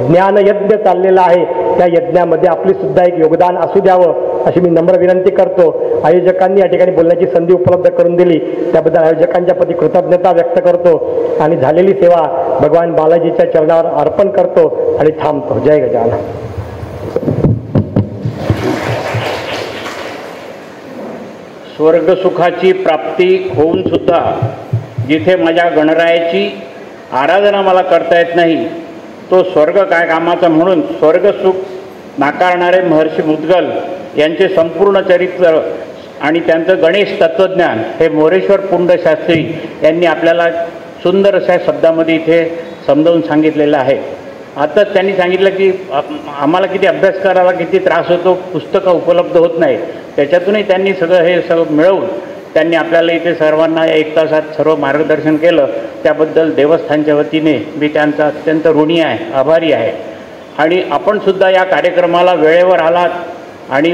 ज्ञानयज्ञ चाललेला आहे त्या यज्ञामध्ये आपली सुद्धा एक योगदान असू द्यावं अशी मी नम्र विनंती करतो. आयोजकांनी या ठिकाणी बोलण्याची संधी उपलब्ध करून दिली त्याबद्दल आयोजकांच्या प्रती कृतज्ञता व्यक्त करतो आणि झालेली सेवा भगवान बालाजीच्या चरणावर अर्पण करतो आणि थांबतो. जय गजानन. स्वर्गसुखाची प्राप्ती होऊन सुद्धा जिथे माझ्या गणरायाची आराधना मला करता येत नाही तो स्वर्ग काय कामाचा म्हणून स्वर्गसुख नाकारणारे महर्षी मुद्गल यांचे संपूर्ण चरित्र आणि त्यांचं गणेश तत्त्वज्ञान हे मोरेश्वर पुंड शास्त्री यांनी आपल्याला सुंदर अशा शब्दामध्ये इथे समजावून सांगितलेलं आहे. आताच त्यांनी सांगितलं की आम्हाला किती अभ्यास करायला किती त्रास होतो, पुस्तकं उपलब्ध होत नाही. त्याच्यातूनही त्यांनी हे सगळं मिळवून त्यांनी आपल्याला इथे सर्वांना 1 तासात सर्व मार्गदर्शन केलं. त्याबद्दल देवस्थानच्या वतीने मी त्यांचा अत्यंत ऋणी आहे, आभारी आहे. आणि आपण सुद्धा या कार्यक्रमाला वेळेवर आलात आणि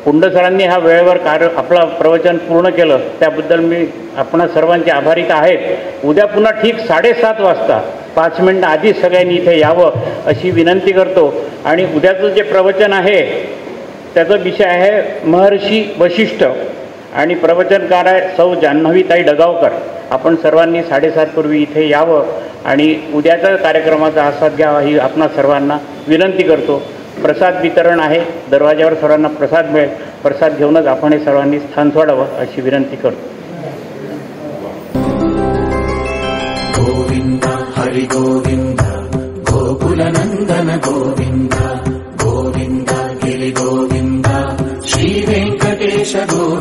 पुंड सरांनी हा वेळेवर आपलं प्रवचन पूर्ण केलं त्याबद्दल मी आपणा सर्वांचे आभारीत आहेत. उद्या पुन्हा ठीक 7:30 वाजता 5 मिनिटं आधीच सगळ्यांनी इथे यावं अशी विनंती करतो. आणि उद्याचं जे प्रवचन आहे त्याचा विषय आहे महर्षी वशिष्ठ आणि प्रवचनकार आहे सौ जान्हवीताई डगावकर. आपण सर्वांनी 7:30 पूर्वी इथे यावं आणि उद्याच्या कार्यक्रमाचा आस्वाद घ्यावा ही आपणा सर्वांना विनंती करतो. प्रसाद वितरण आहे, दरवाज्यावर सर्वांना प्रसाद मिळेल. प्रसाद घेऊनच आपण हे सर्वांनी स्थान सोडावं अशी विनंती करतो. गोविंद हरि गोविंद गोकुलनंदन गोविंद गोविंद गिरि गोविंद श्री वेंकटेश गोविंद.